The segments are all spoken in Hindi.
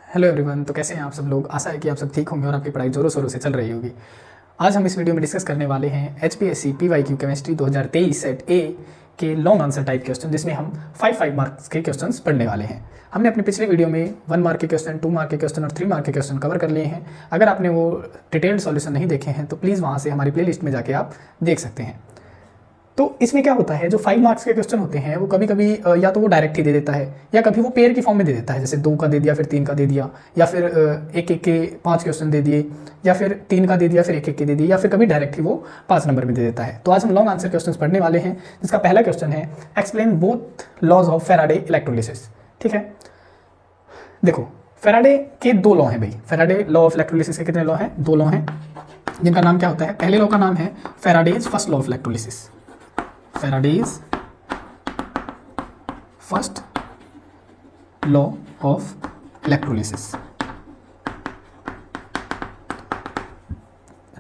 Hello everyone. तो कैसे हैं आप सब लोग। आशा है कि आप सब ठीक होंगे और आपकी पढ़ाई जोरों शोरों से चल रही होगी। आज हम इस वीडियो में डिस्कस करने वाले हैं HPSC PYQ केमिस्ट्री 2023 सेट ए के लॉन्ग आंसर टाइप क्वेश्चन, जिसमें हम 5 मार्क्स के क्वेश्चंस पढ़ने वाले हैं। हमने अपने पिछले वीडियो में 1 मार्क के क्वेश्चन, 2 मार्क के क्वेश्चन और 3 मार्क के क्वेश्चन कवर कर लिए हैं। अगर आपने वो डिटेल्ड सॉल्यूशन नहीं देखे हैं तो प्लीज़ वहाँ से हमारी प्लेलिस्ट में जाके आप देख सकते हैं। तो इसमें क्या होता है, जो 5 मार्क्स के क्वेश्चन होते हैं वो कभी कभी या तो वो डायरेक्ट ही दे देता है या कभी वो पेयर की फॉर्म में दे देता है, जैसे 2 का दे दिया फिर 3 का दे दिया, या फिर एक एक के 5 क्वेश्चन दे दिए, या फिर 3 का दे दिया फिर एक एक के दे दिए, या फिर कभी डायरेक्ट ही वो 5 नंबर में दे देता है। तो आज हम लॉन्ग आंसर क्वेश्चन पढ़ने वाले हैं, जिसका पहला क्वेश्चन है explain both laws of Faraday electrolysis. ठीक है, देखो फैराडे के 2 लॉ हैं भाई। फैराडे लॉ ऑफ इलेक्ट्रोलिसिस के कितने लॉ हैं? 2 लॉ हैं, जिनका नाम क्या होता है। पहले लॉ का नाम है Faraday's first law of electrolysis. Faraday's first law of electrolysis।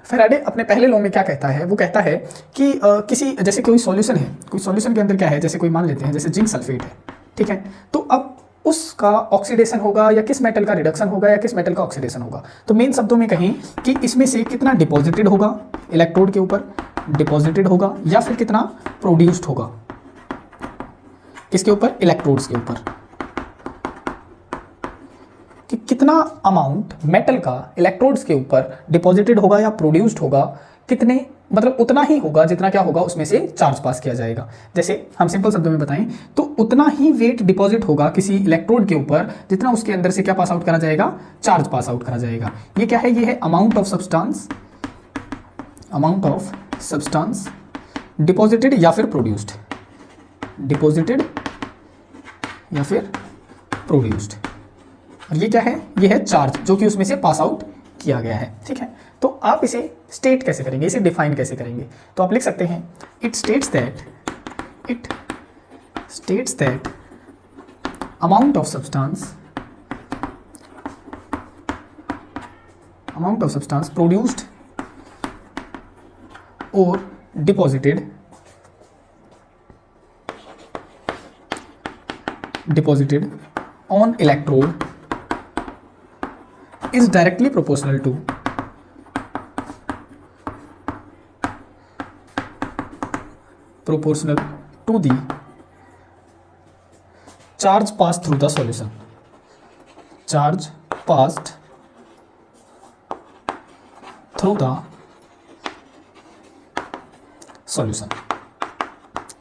Faraday अपने पहले लॉ में क्या कहता है, वो कहता है कि किसी जैसे कोई सॉल्यूशन है, कोई सॉल्यूशन के अंदर क्या है, जैसे कोई मान लेते हैं जैसे जिंक सल्फेट है, ठीक है। तो अब उसका ऑक्सीडेशन होगा या किस मेटल का रिडक्शन होगा या किस मेटल का ऑक्सीडेशन होगा। तो मेन शब्दों में कहें कि इसमें से कितना डिपॉजिटेड होगा इलेक्ट्रोड के ऊपर, डिपॉजिटेड होगा, या फिर कितना प्रोड्यूस्ड होगा किसके ऊपर, इलेक्ट्रोड्स के ऊपर। कि कितना अमाउंट मेटल का इलेक्ट्रोड्स के ऊपर डिपॉजिटेड होगा या प्रोड्यूस्ड होगा, कितने मतलब उतना ही होगा जितना क्या होगा उसमें से चार्ज पास किया जाएगा। जैसे हम सिंपल शब्दों में बताएं तो उतना ही वेट डिपॉजिट होगा किसी इलेक्ट्रोड के ऊपर जितना उसके अंदर से क्या पास आउट करा जाएगा, चार्ज पास आउट करा जाएगा। ये क्या है, ये है अमाउंट ऑफ सब्सटेंस डिपॉजिटेड या फिर प्रोड्यूस्ड, डिपॉजिटेड या फिर प्रोड्यूस्ड। और ये क्या है, ये है चार्ज जो कि उसमें से पास आउट किया गया है। ठीक है, तो आप इसे स्टेट कैसे करेंगे, इसे डिफाइन कैसे करेंगे। तो आप लिख सकते हैं it states that amount of substance produced और deposited on electrode is directly proportional to the charge passed through the solution, charge passed through the solution।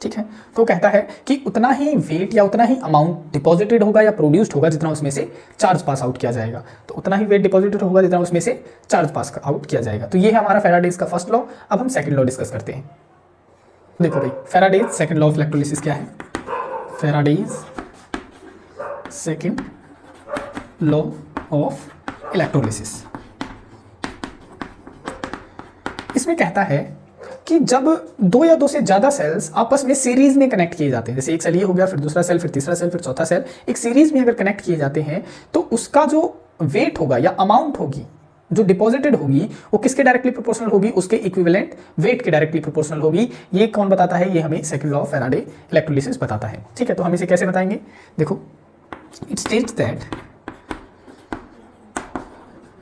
ठीक है, तो कहता है कि उतना ही वेट या उतना ही अमाउंट डिपॉजिटेड होगा या प्रोड्यूस्ड होगा जितना उसमें से चार्ज पास आउट किया जाएगा। तो उतना ही वेट डिपॉजिटेड होगा जितना उसमें से चार्ज पास आउट किया जाएगा। तो ये है हमारा फैराडेज का फर्स्ट लॉ। अब हम सेकंड लॉ डिस्कस करते हैं। देखो भाई, Faraday's second law of electrolysis क्या है। Faraday's second law of electrolysis, इसमें कहता है कि जब 2 या 2 से ज़्यादा सेल्स आपस में सीरीज में कनेक्ट किए जाते हैं, जैसे एक सेल ये हो गया, फिर दूसरा सेल, फिर तीसरा सेल, फिर चौथा सेल, एक सीरीज में अगर कनेक्ट किए जाते हैं तो उसका जो वेट होगा या अमाउंट होगी जो डिपॉजिटेड होगी वो किसके डायरेक्टली प्रोपोर्शनल होगी, उसके इक्विवेलेंट वेट के डायरेक्टली प्रोपोर्शनल होगी। ये कौन बताता है, ये हमें second law of Faraday electrolysis बताता है। ठीक है, तो हम इसे कैसे बताएंगे, देखो it states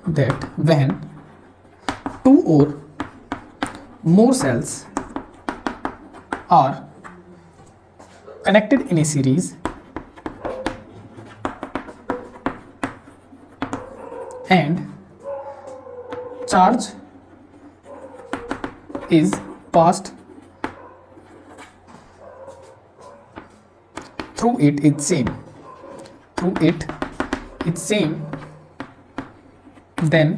that when 2 or more cells are connected in a series and charge is passed through its same, then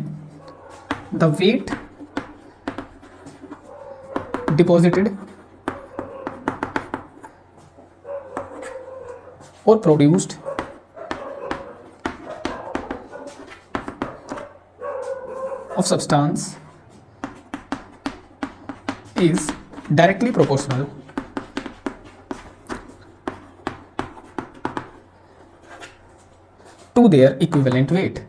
the weight deposited or produced of substance is directly proportional to their equivalent weight,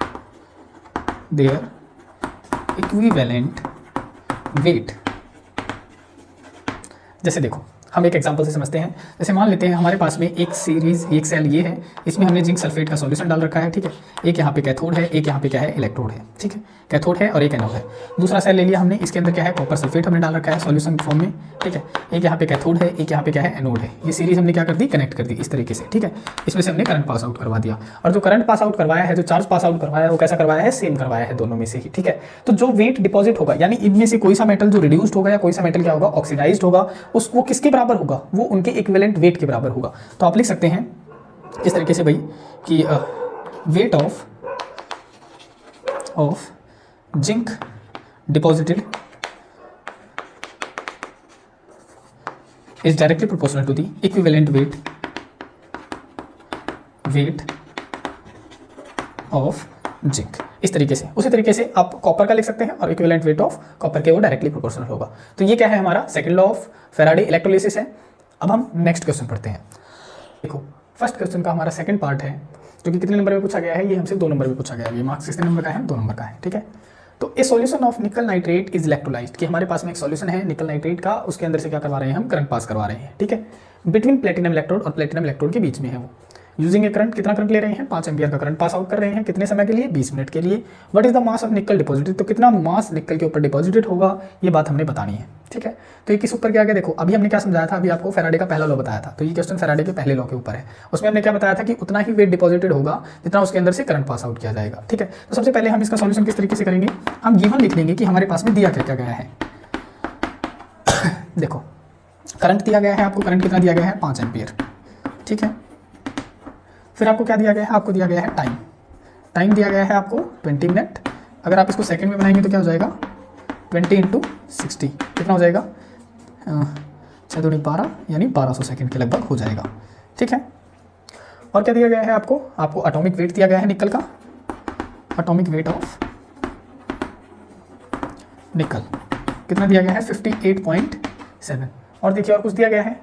जैसे देखो हम एक एग्जांपल से समझते हैं। जैसे मान लेते हैं हमारे पास में एक सेल ये है, इसमें हमने जिंक सल्फेट का सॉल्यूशन डाल रखा है, ठीक है। एक यहाँ पे कैथोड है, एक यहाँ पे क्या है, इलेक्ट्रोड है, ठीक है। कैथोड है और एक एनोड है। दूसरा सेल ले लिया हमने, इसके अंदर क्या है, कॉपर सल्फेट हमने डाल रखा है सॉल्यूशन फॉर्म में, ठीक है। एक यहाँ पे कैथोड है, एक यहाँ पे क्या है, एनोड है। ये सीरीज हमने क्या कर दी, कनेक्ट कर दी इस तरीके से, ठीक है। इसमें से हमने करंट पास आउट करवा दिया, और जो करंट पास आउट करवाया है, जो चार्ज पास आउट करवाया है, वो कैसा करवाया है, सेम करवाया है दोनों में से ही, ठीक है। तो जो वेट डिपॉजिट होगा, यानी इनमें से कोई सा मेटल जो रिड्यूस्ड होगा या कोई सा मेटल क्या होगा, ऑक्सीडाइज्ड होगा, उसको किसके बराबर होगा, वो उनके इक्विवेलेंट वेट के बराबर होगा। तो आप लिख सकते हैं इस तरीके से भाई कि weight of zinc deposited is directly proportional to the equivalent weight of zinc। इस तरीके से, उसी तरीके से आप कॉपर का लिख सकते हैं और इक्विवेलेंट वेट ऑफ कॉपर के वो डायरेक्टली प्रोपोर्शनल होगा। तो ये क्या है, हमारा second law of Faraday electrolysis है। अब हम नेक्स्ट क्वेश्चन पढ़ते हैं। देखो फर्स्ट क्वेश्चन का हमारा सेकंड पार्ट है, जो कि कितने नंबर में पूछा गया है, ये हमसे 2 नंबर में पूछा गया है। ये मार्क्स कितने नंबर का है, 2 नंबर का है, ठीक है। तो ए सॉल्यूशन ऑफ निकल नाइट्रेट इज इलेक्ट्रोलाइज्ड, कि हमारे पास में एक सॉल्यूशन है निकल नाइट्रेट का, उसके अंदर से क्या करवा रहे हैं हम, करंट पास करवा रहे हैं, ठीक है। बिटवीन प्लेटिनम इलेक्ट्रोड और प्लेटिनम इलेक्ट्रोड के बीच में है वो। यूजिंग ए करंट, कितना करंट ले रहे हैं, 5 एम्पियर का करंट पास आउट कर रहे हैं, कितने समय के लिए, 20 मिनट के लिए। What is the mass of निकल डिपॉजिटेड, तो कितना मास निकल के ऊपर डिपॉजिटेड होगा, ये बात हमने बतानी है, ठीक है। तो ये किस ऊपर क्या गया, देखो अभी हमने क्या समझाया था, अभी आपको फैराडे का पहला लॉ बताया था, तो ये क्वेश्चन फैराडे के पहले लॉ के ऊपर है। उसमें हमने क्या बताया था कि उतना ही वेट डिपॉजिटेड होगा जितना उसके अंदर से करंट पास आउट किया जाएगा, ठीक है। तो सबसे पहले हम इसका सॉल्यूशन किस तरीके से करेंगे, हम गिवन लिख लेंगे कि हमारे पास में दिया क्या क्या गया है। देखो करंट दिया गया है आपको, करंट कितना दिया गया है, 5 एम्पियर, ठीक है। फिर आपको क्या दिया गया है, आपको दिया गया है टाइम, टाइम दिया गया है आपको 20 मिनट। अगर आप इसको सेकंड में बनाएंगे तो क्या हो जाएगा, 20 × 60 कितना हो जाएगा, 6 दूनी 12, यानी 1200 सेकंड के लगभग हो जाएगा, ठीक है। और क्या दिया गया है आपको, आपको एटॉमिक वेट दिया गया है निकल का, एटॉमिक वेट ऑफ निकल कितना दिया गया है, 58.7। और देखिए और कुछ दिया गया है,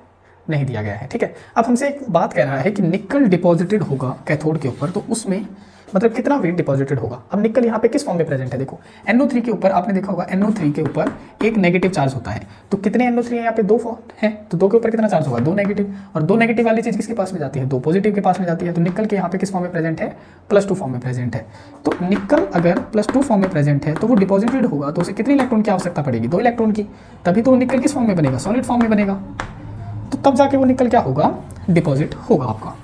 नहीं दिया गया है, ठीक है। अब हमसे एक बात कह रहा है कि निकल डिपॉजिटेड होगा कैथोड के ऊपर, तो उसमें मतलब कितना वेट डिपॉजिटेड होगा। अब निकल यहाँ पे किस फॉर्म में प्रेजेंट है, देखो NO3 के ऊपर आपने देखा होगा, NO3 के ऊपर एक नेगेटिव चार्ज होता है। तो कितने NO3 है यहाँ पे, 2 है, तो 2 के ऊपर कितना चार्ज होगा, 2 नेगेटिव। और 2 नेगेटिव वाली चीज़ किसके पास में जाती है, 2 पॉजिटिव के पास में जाती है। तो निकल के यहाँ पे किस फॉर्म में प्रेजेंट है, +2 फॉर्म में प्रेजेंट है। तो निकल अगर +2 फॉर्म में प्रेजेंट है तो वो डिपॉजिटेड होगा, तो उसे कितने इलेक्ट्रॉन की आवश्यकता पड़ेगी, 2 इलेक्ट्रॉन की। तभी तो निकल किस फॉर्म में बनेगा, सॉलिड फॉर्म में बनेगा। तो तब जाके वो निकल क्या होगा, डिपॉजिट होगा आपका,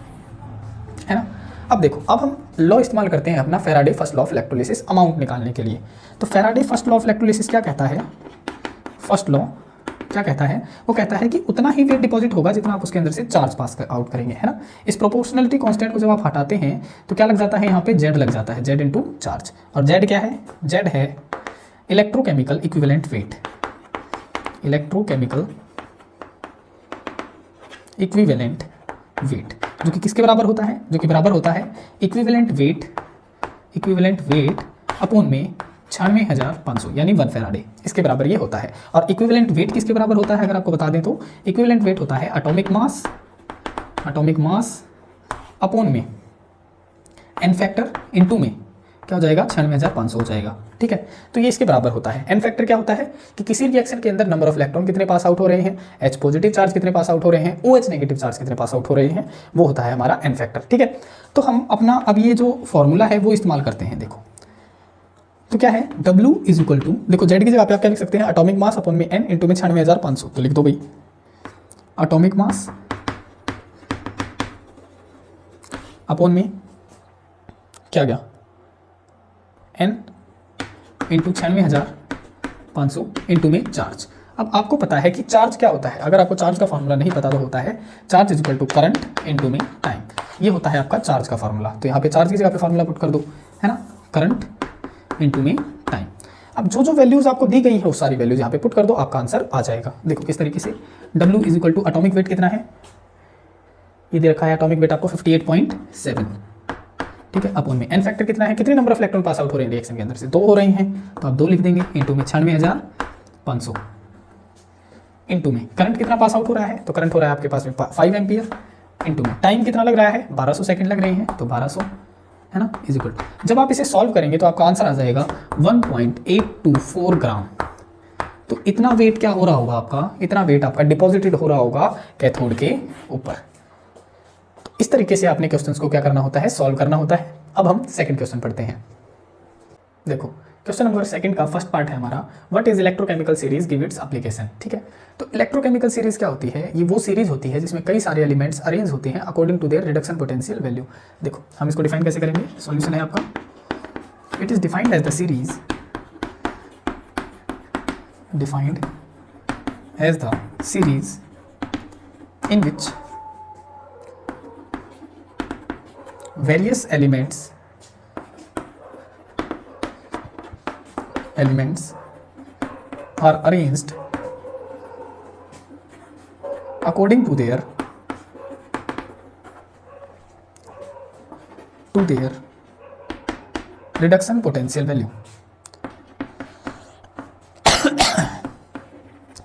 है ना। अब देखो, अब हम लॉ इस्तेमाल करते हैं अपना Faraday first law of electrolysis amount निकालने के लिए। तो Faraday first law of electrolysis क्या कहता है, फर्स्ट लॉ क्या कहता है, वो कहता है कि उतना ही वेट डिपॉजिट होगा जितना आप उसके अंदर से चार्ज पास आउट करेंगे, है ना। इस प्रोपोर्शनलिटी कांस्टेंट को जब आप हटाते हैं तो क्या लग जाता है, यहाँ पे Z लग जाता है, Z इंटू चार्ज। और Z क्या है, Z है electrochemical equivalent weight, electrochemical equivalent weight, जो कि किसके बराबर होता है, जो कि बराबर होता है इक्विवेलेंट वेट अपॉन में 96,500 यानी 1 फैराडे, इसके बराबर ये होता है। और इक्विवेलेंट वेट किसके बराबर होता है, अगर आपको बता दें तो इक्विवेलेंट वेट होता है एटॉमिक मास अपॉन में n फैक्टर इनटू में क्या हो जाएगा, 96,500 हो जाएगा, ठीक है। तो ये इसके बराबर होता है। n फैक्टर क्या होता है कि किसी रिएक्शन के अंदर नंबर ऑफ इलेक्ट्रॉन कितने पास आउट हो रहे हैं, H पॉजिटिव चार्ज कितने पास आउट हो रहे हैं, OH नेगेटिव चार्ज कितने पास आउट हो रहे हैं, वो होता है हमारा n फैक्टर, ठीक है। तो हम अपना अब ये जो फॉर्मूला है वो इस्तेमाल करते हैं। देखो तो क्या है, W इज इक्वल टू, देखो Z की जगह पे आप क्या लिख सकते हैं, एटॉमिक मास अपॉन में n इंटू में 96,500। तो लिख दो भाई एटॉमिक मास अपॉन में क्या गया, n इंटू 96,500 इंटू में चार्ज। अब आपको पता है कि चार्ज क्या होता है, अगर आपको चार्ज का फॉर्मूला नहीं पता तो होता है charge is equal to current into में टाइम, ये होता है आपका चार्ज का फॉर्मूला। तो यहाँ पे चार्ज की जगह पे फॉर्मूला पुट कर दो, है ना, करंट इंटू में टाइम। अब जो जो वैल्यूज आपको दी गई है उस सारी वैल्यूज यहाँ पे पुट कर दो, आपका आंसर आ जाएगा। देखो किस तरीके से, W is equal to atomic weight कितना है, ये दे रखा है एटॉमिक वेट आपको 58.7, ठीक है, अपॉन में n फैक्टर कितना है, कितने number of electron pass out हो रहे हैं रिएक्शन के अंदर से, 2 हो रहे हैं, तो आप 2 लिख देंगे इंटू में 96,500 इंटू में करंट कितना पास आउट हो रहा है, तो करंट हो रहा है आपके पास में 5 एम्पियर इंटू में टाइम कितना लग रहा है, 1200 सेकंड लग रही है, तो 1200, है ना, इज इक्वल टू, जब आप इसे सॉल्व करेंगे तो आपका आंसर आ जाएगा 1.824 ग्राम तो इतना वेट क्या हो रहा होगा आपका, इतना वेट आपका डिपॉजिटेड हो रहा होगा कैथोड के ऊपर। तो इस तरीके से आपने क्वेश्चंस को क्या करना होता है, सॉल्व करना होता है। अब हम सेकंड क्वेश्चन पढ़ते हैं। देखो क्वेश्चन नंबर सेकंड का फर्स्ट पार्ट है हमारा, what is electrochemical series, give its application. ठीक है, तो इलेक्ट्रोकेमिकल सीरीज क्या होती है, ये वो सीरीज होती है जिसमें कई सारे एलिमेंट्स अरेंज होते हैं according to their reduction potential value. देखो हम इसको डिफाइन कैसे करेंगे, सॉल्यूशन है आपका, it is defined as the series, defined as the series in which various elements are arranged according to their reduction potential value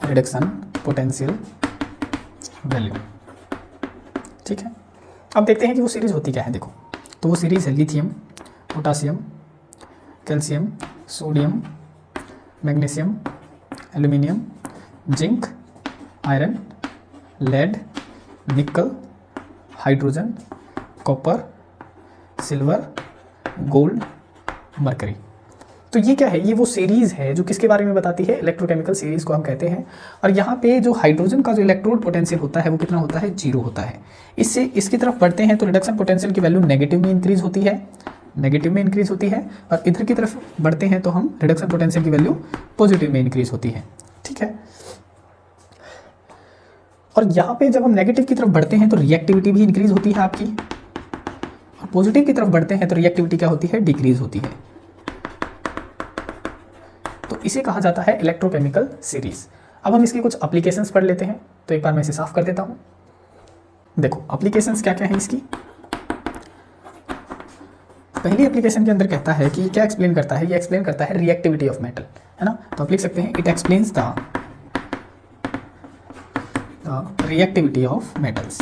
reduction potential value. ठीक है, अब देखते हैं कि वो सीरीज होती क्या है। देखो तो वो सीरीज है lithium, potassium, calcium, sodium, magnesium, aluminium, zinc, iron, lead, nickel, hydrogen, copper, silver, gold, mercury. तो ये क्या है, ये वो सीरीज है जो किसके बारे में बताती है, इलेक्ट्रोकेमिकल सीरीज को हम कहते हैं। और यहाँ पे जो हाइड्रोजन का जो इलेक्ट्रोड पोटेंशियल होता है वो कितना होता है, 0 होता है। इससे इसकी तरफ बढ़ते हैं तो रिडक्शन पोटेंशियल की वैल्यू नेगेटिव में इंक्रीज होती है, और इधर की तरफ बढ़ते हैं तो हम रिडक्शन पोटेंशियल की वैल्यू पॉजिटिव में इंक्रीज होती है। ठीक है, और यहाँ पे जब हम नेगेटिव की तरफ बढ़ते हैं तो रिएक्टिविटी भी इंक्रीज होती है आपकी, और पॉजिटिव की तरफ बढ़ते हैं तो रिएक्टिविटी क्या होती है, डिक्रीज होती है। तो इसे कहा जाता है इलेक्ट्रोकेमिकल सीरीज। अब हम इसकी कुछ एप्लीकेशंस पढ़ लेते हैं, तो एक बार मैं इसे साफ कर देता हूं। देखो एप्लीकेशंस क्या क्या है इसकी। पहली एप्लीकेशन के अंदर कहता है कि क्या एक्सप्लेन करता है, ये एक्सप्लेन करता है रिएक्टिविटी ऑफ मेटल, है ना। तो आप लिख सकते हैं it explains the reactivity of metals.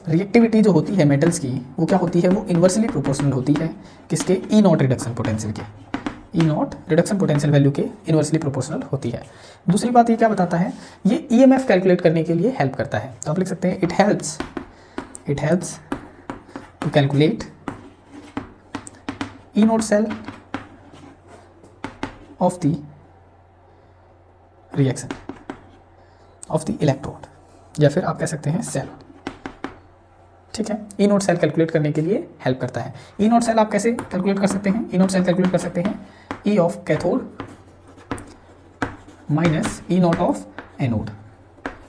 Reactivity जो होती है मेटल्स की वो क्या होती है, वो इन्वर्सली प्रोपोर्शनल होती है किसके, ई नॉट रिडक्शन पोटेंशियल के, ई नॉट रिडक्शन पोटेंशियल वैल्यू के इन्वर्सली प्रोपोर्शनल होती है। दूसरी बात ये क्या बताता है, ये ईएमएफ कैलकुलेट करने के लिए हेल्प करता है। तो आप लिख सकते हैं it helps to calculate E nought cell of the reaction of the electrode, या फिर आप कह सकते हैं सेल। ठीक है, ई नोट सेल कैलकुलेट करने के लिए हेल्प करता है। ई नोट सेल आप कैसे कैलकुलेट कर सकते हैं, ई नोट सेल कैलकुलेट कर सकते हैं ई of cathode minus E not of anode,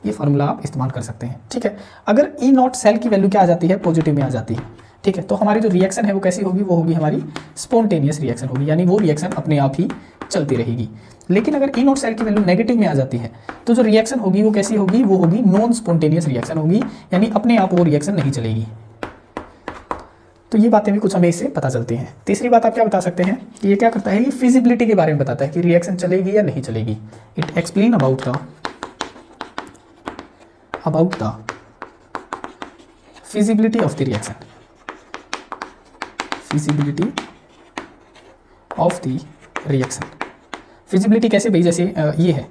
ये फॉर्मूला आप इस्तेमाल कर सकते हैं। ठीक है, अगर ई नॉट सेल की वैल्यू क्या आ जाती है, पॉजिटिव में आ जाती है। ठीक है, तो हमारी जो रिएक्शन है वो कैसी होगी, वो होगी हमारी स्पॉन्टेनियस रिएक्शन होगी, यानी वो रिएक्शन अपने आप ही चलती रहेगी। लेकिन अगर ई नोट सेल की वैल्यू नेगेटिव में आ जाती है तो जो रिएक्शन होगी वो कैसी होगी, वो होगी नॉन स्पॉन्टेनियस रिएक्शन होगी, यानी अपने आप वो रिएक्शन नहीं चलेगी। तो ये बातें भी कुछ हमें इससे पता चलती हैं। तीसरी बात आप क्या बता सकते हैं कि ये क्या करता है, ये फिजिबिलिटी के बारे में बताता है कि रिएक्शन चलेगी या नहीं चलेगी। It explain about the feasibility of the reaction, feasibility of the reaction. Feasibility कैसे भाई, जैसे ये है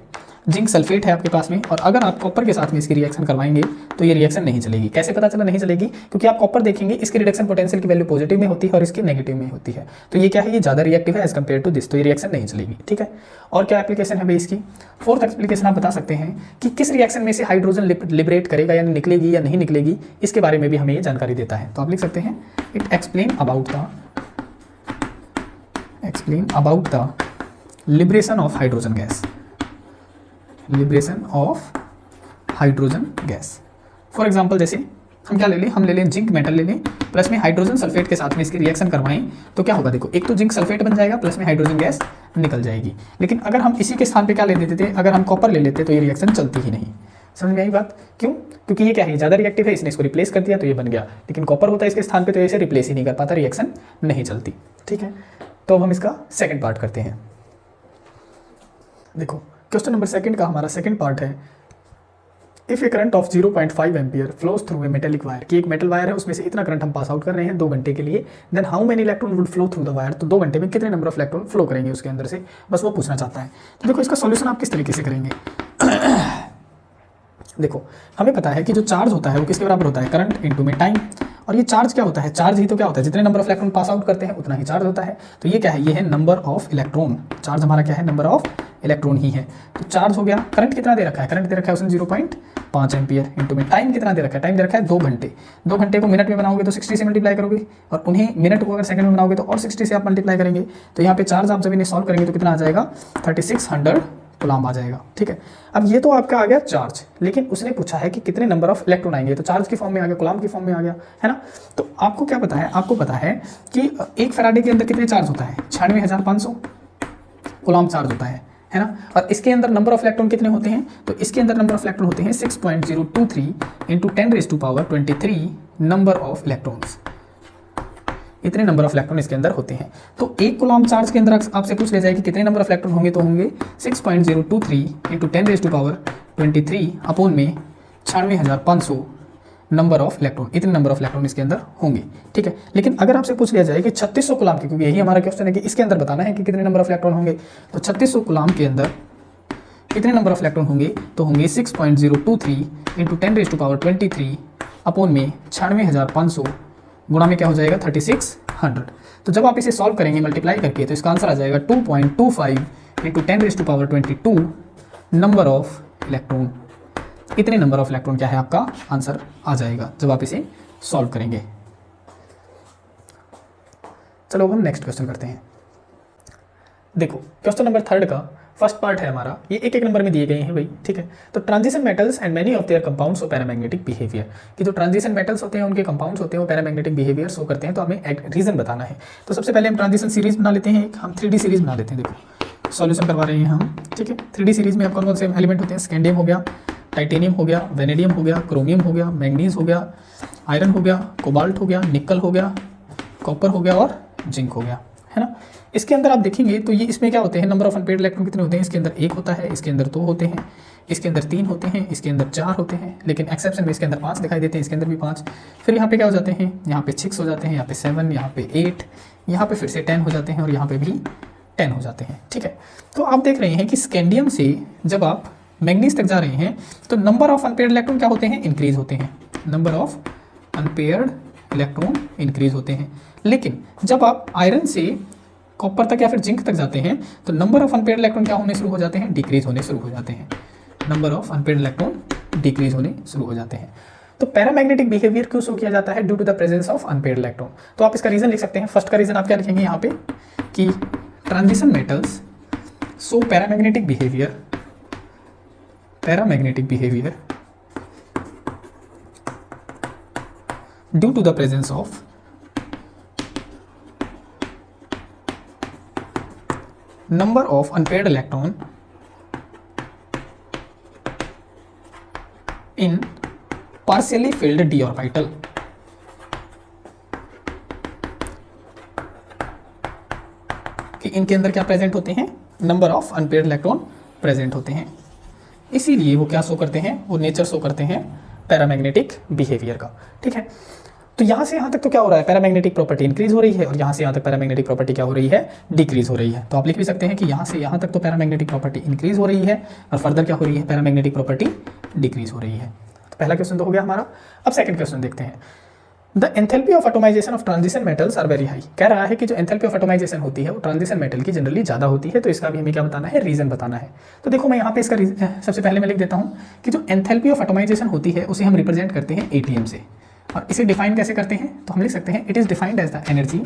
जिंक सल्फेट है आपके पास में, और अगर आप कॉपर के साथ में इसकी रिएक्शन करवाएंगे तो ये रिएक्शन नहीं चलेगी। कैसे पता चला नहीं चलेगी, क्योंकि आप कॉपर देखेंगे इसकी रिडक्शन पोटेंशियल की वैल्यू पॉजिटिव में होती है और इसकी नेगेटिव में होती है। तो ये क्या है, ये ज़्यादा रिएक्टिव है एज कम्पेयर टू दिस, तो ये रिएक्शन नहीं चलेगी। ठीक है, और क्या एप्लीकेशन है भाई इसकी, फोर्थ एप्लीकेशन आप बता सकते हैं कि किस रिएक्शन में से हाइड्रोजन लिबरेट करेगा, यानी निकलेगी या नहीं निकलेगी, इसके बारे में भी हमें ये जानकारी देता है। तो आप लिख सकते हैं it explain about the liberation of hydrogen gas, liberation of hydrogen gas. For example जैसे हम क्या ले लें, हम ले लें जिंक मेटल ले लें, प्लस में हाइड्रोजन सल्फेट के साथ में इसकी रिएक्शन करवाएं तो क्या होगा, देखो एक तो जिंक सल्फेट बन जाएगा, प्लस में हाइड्रोजन गैस निकल जाएगी। लेकिन अगर हम इसी के स्थान पे क्या ले लेते थे, अगर हम कॉपर ले लेते तो ये रिएक्शन चलती ही नहीं। समझ में आई बात, क्यों, क्योंकि ये क्या है, ज़्यादा रिएक्टिव है, इसने इसको रिप्लेस कर दिया तो ये बन गया। लेकिन कॉपर होता है इसके स्थान पर तो इसे रिप्लेस ही नहीं कर पाता, रिएक्शन नहीं चलती। ठीक है, तो अब हम इसका सेकेंड पार्ट करते हैं। देखो क्वेश्चन नंबर सेकंड का हमारा सेकंड पार्ट है, if A current of 0.5 ampere flows through a metallic wire, कि एक मेटल वायर है उसमें से इतना करंट हम पास आउट कर रहे हैं 2 घंटे के लिए, then how many electron would flow through the wire, तो 2 घंटे में कितने नंबर ऑफ इलेक्ट्रॉन फ्लो करेंगे उसके अंदर से, बस वो पूछना चाहता है। तो देखो इसका सॉल्यूशन आप किस तरीके से करेंगे। देखो हमें पता है कि जो चार्ज होता है वो किसके बराबर होता है, करंट इनटू में टाइम, और ये चार्ज क्या होता है, चार्ज ही तो क्या होता है, जितने number of electron pass out करते हैं उतना ही चार्ज होता है। तो ये क्या है, ये है नंबर ऑफ इलेक्ट्रॉन, चार्ज हमारा क्या है, नंबर ऑफ इलेक्ट्रॉन ही है। तो चार्ज हो गया, करंट कितना दे रखा है, करंट दे रखा है उसने 0.5 एम्पियर, इनटू में टाइम कितना दे रखा है, टाइम दे रखा है 2 घंटे। 2 घंटे को मिनट में बनाओगे तो 60 से मल्टीप्लाई करोगे, और उन्हें मिनट को अगर सेकंड में बनाओगे तो और 60 से आप मल्टीप्लाई करेंगे। तो यहाँ पे चार्ज आप जब इन्हें सॉल्व करेंगे तो कितना आ जाएगा, 3600 कूलम्ब आ जाएगा। ठीक है, अब ये तो आपका आ गया चार्ज, लेकिन उसने पूछा है कि कितने नंबर ऑफ इलेक्ट्रॉन आएंगे, तो चार्ज की फॉर्म में आ गया, कूलम्ब की फॉर्म में आ गया, है ना। तो आपको क्या पता है, आपको पता है कि एक फैराडे के अंदर कितने चार्ज होता है, 96,500 कूलम्ब चार्ज होता है ना। और इसके अंदर नंबर ऑफ इलेक्ट्रॉन कितने होते हैं, तो इसके अंदर नंबर ऑफ इलेक्ट्रॉन होते हैं 6.023 इंटू 10⁻23 नंबर ऑफ इलेक्ट्रॉन्स, इतने नंबर ऑफ इलेक्ट्रॉन इसके अंदर होते हैं। तो एक कूलम्ब चार्ज के अंदर आपसे पूछ ले जाए कि कितने नंबर ऑफ इलेक्ट्रॉन होंगे, तो होंगे 6.023 इंटू 10⁻23 अपॉन में 96,500 नंबर ऑफ इलेक्ट्रॉन, इतने नंबर ऑफ इलेक्ट्रॉन इसके अंदर होंगे। ठीक है, लेकिन अगर आपसे पूछ लिया जाए कि 3600 कूलम्ब की, क्योंकि यही हमारा क्वेश्चन है कि इसके अंदर बताना है कि कितने नंबर ऑफ इलेक्ट्रॉन होंगे, तो 3600 कूलम्ब के अंदर कितने नंबर ऑफ इलेक्ट्रॉन होंगे, तो होंगे 6.023 इंटू 10⁻23 अपॉन में 96,500 गुणा में क्या हो जाएगा 3600। तो जब आप इसे सॉल्व करेंगे मल्टीप्लाई करके, तो इसका आंसर आ जाएगा 2.25 इंटू 10⁻22 नंबर ऑफ इलेक्ट्रॉन, इतने नंबर ऑफ इलेक्ट्रॉन क्या है आपका आंसर आ जाएगा जब आप इसे सॉल्व करेंगे। चलो अब हम नेक्स्ट क्वेश्चन करते हैं। देखो क्वेश्चन नंबर 3 का फर्स्ट पार्ट है हमारा, ये एक नंबर में दिए गए हैं भाई। ठीक है, तो transition metals and many of their compounds और पैरामैग्नेटिक बिहेवियर, कि जो ट्रांजिशन मेटल्स होते हैं उनके कंपाउंड्स होते हैं वो पैरामैग्नेटिक बिहेवियर शो करते हैं, तो हमें एक रीजन बताना है। तो सबसे पहले हम ट्रांजिशन सीरीज बना लेते हैं, हम 3D सीरीज बना लेते हैं। देखो सॉल्यूशन करवा रहे हैं हम। ठीक है, 3D सीरीज में कौन कौन से एलिमेंट होते हैं, स्कैंडियम हो गया, टाइटेनियम हो गया, वेनेडियम हो गया, क्रोमियम हो गया, मैंगनीज हो गया, आयरन हो गया, कोबाल्ट हो गया, निकल हो गया, कॉपर हो गया और जिंक हो गया, है ना। इसके अंदर आप देखेंगे तो ये इसमें क्या होते हैं, नंबर ऑफ अनपेयर्ड इलेक्ट्रॉन कितने होते हैं, इसके अंदर 1 होता है, इसके अंदर 2 होते हैं, इसके अंदर 3 होते हैं, इसके अंदर 4 होते हैं, लेकिन एक्सेप्शन में इसके अंदर 5 दिखाई देते हैं, इसके अंदर भी 5। फिर यहाँ पे क्या हो जाते हैं, यहाँ पे 6 हो जाते हैं, यहाँ पे 7, यहाँ पे 8, यहाँ पे फिर से 10 हो जाते हैं और यहाँ पे भी 10 हो जाते हैं। ठीक है, तो आप देख रहे हैं कि स्कैंडियम से जब आप मैंगनीज तक जा रहे हैं तो नंबर ऑफ अनपेयर्ड इलेक्ट्रॉन क्या होते हैं, इंक्रीज होते हैं, number of unpaired electron increase होते हैं। लेकिन जब आप आयरन से कॉपर तक या फिर जिंक तक जाते हैं तो नंबर ऑफ अनपेयर्ड इलेक्ट्रॉन क्या होने शुरू हो जाते हैं, डिक्रीज होने शुरू हो जाते हैं, number of unpaired electron decrease होने शुरू हो जाते हैं। तो पैरामैग्नेटिक बिहेवियर क्यों शो किया जाता है, due to the presence of unpaired electron. तो आप इसका रीजन लिख सकते हैं। फर्स्ट का रीजन आप क्या लिखेंगे यहाँ पे कि transition metals show paramagnetic behaviour, paramagnetic behaviour due to the presence of number of unpaired electron in partially filled d orbital। कि इनके अंदर क्या प्रेजेंट होते हैं, number of unpaired electron present होते हैं, इसीलिए वो क्या शो करते हैं, वो नेचर शो करते हैं पैरामैग्नेटिक बिहेवियर का। ठीक है, तो यहाँ से यहाँ तक तो क्या हो रहा है, पैरामैग्नेटिक प्रॉपर्टी इंक्रीज हो रही है और यहाँ से यहाँ तक पैरामैग्नेटिक प्रॉपर्टी क्या हो रही है, डिक्रीज हो रही है। तो आप लिख भी सकते हैं कि यहाँ से यहाँ तक तो पैरामैग्नेटिक प्रॉपर्टी इंक्रीज हो रही है और फर्दर क्या हो रही है, पैरामैग्नेटिक प्रॉपर्टी डिक्रीज हो रही है। तो पहला क्वेश्चन तो हो गया हमारा। अब सेकंड क्वेश्चन देखते हैं। The enthalpy of atomisation of transition metals are very high. कह रहा है कि जो एंथैल्पी ऑफ एटोमाइजेशन होती है वो ट्रांजिशन मेटल की जनरली ज़्यादा होती है, तो इसका भी हमें क्या बताना है, रीजन बताना है। तो देखो मैं यहाँ पे इसका सबसे पहले मैं लिख देता हूँ कि जो एंथैल्पी ऑफ एटोमाइजेशन होती है उसे हम रिप्रेजेंट करते हैं ATM से। और इसे डिफाइन कैसे करते हैं, तो हम लिख सकते हैं it is defined as the energy,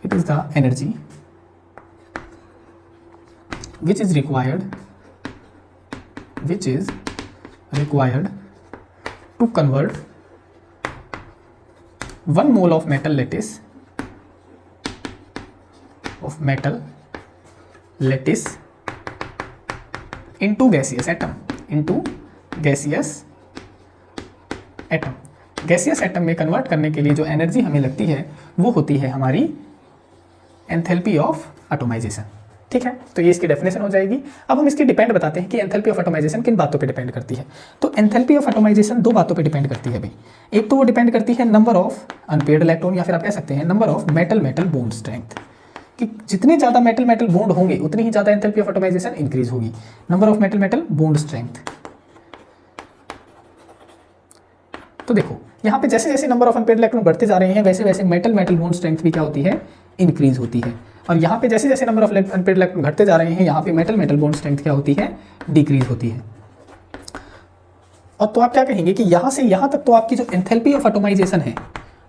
it is the energy which is required to convert 1 mole of metal lattice into gaseous atom, gaseous atom में कन्वर्ट करने के लिए जो एनर्जी हमें लगती है वो होती है हमारी एंथैल्पी ऑफ एटोमाइजेशन। ठीक है, तो ये इसकी डेफिनेशन हो जाएगी। अब हम इसकी डिपेंड बताते हैं कि एंथैल्पी ऑफ एटोमाइजेशन किन बातों पे डिपेंड करती है। तो एंथैल्पी ऑफ एटोमाइजेशन दो बातों पे डिपेंड करती है भाई। एक तो वो डिपेंड करती है नंबर ऑफ अनपेयर्ड इलेक्ट्रॉन, या फिर आप कह सकते हैं number of metal metal bond strength, कि जितने ज़्यादा मेटल मेटल बॉन्ड होंगे उतनी ही ज़्यादा एंथैल्पी ऑफ एटोमाइजेशन इंक्रीज होगी। Number of metal metal bond strength, तो देखो यहाँ पे जैसे जैसे नंबर ऑफ अनपेयर्ड इलेक्ट्रॉन बढ़ते जा रहे हैं वैसे वैसे मेटल मेटल बॉन्ड स्ट्रेंथ भी क्या होती है, इंक्रीज होती है। और यहाँ पे जैसे जैसे नंबर ऑफ अनपेयर्ड इलेक्ट्रॉन घटते जा रहे हैं यहाँ पे मेटल मेटल बॉन्ड स्ट्रेंथ क्या होती है, डिक्रीज होती है। और तो आप क्या कहेंगे कि यहाँ से यहाँ तक तो आपकी जो एंथैल्पी ऑफ एटोमाइजेशन है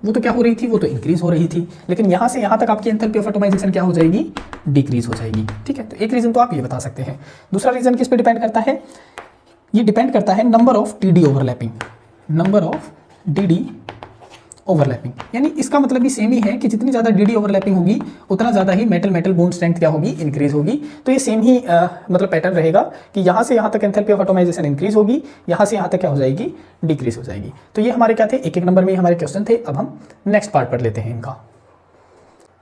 वो तो क्या हो रही थी, वो तो इंक्रीज हो रही थी, लेकिन यहाँ से यहाँ तक आपकी एंथैल्पी ऑफ एटोमाइजेशन क्या हो जाएगी, डिक्रीज हो जाएगी। ठीक है, तो एक रीजन तो आप ये बता सकते हैं। दूसरा रीजन किस पे डिपेंड करता है, ये डिपेंड करता है number of D overlapping, number of D overlapping. यानी इसका मतलब भी सेम ही है कि जितनी ज़्यादा डी ओवरलैपिंग होगी उतना ज़्यादा ही मेटल मेटल बॉन्ड स्ट्रेंथ क्या होगी, इंक्रीज होगी। तो ये सेम ही मतलब पैटर्न रहेगा कि यहाँ से यहाँ तक एंथैल्पी ऑफ एटोमाइजेशन इंक्रीज होगी, यहाँ से यहाँ तक क्या हो जाएगी, डिक्रीज हो जाएगी। तो ये हमारे क्या थे, एक एक नंबर में हमारे क्वेश्चन थे। अब हम नेक्स्ट पार्ट पढ़ लेते हैं इनका।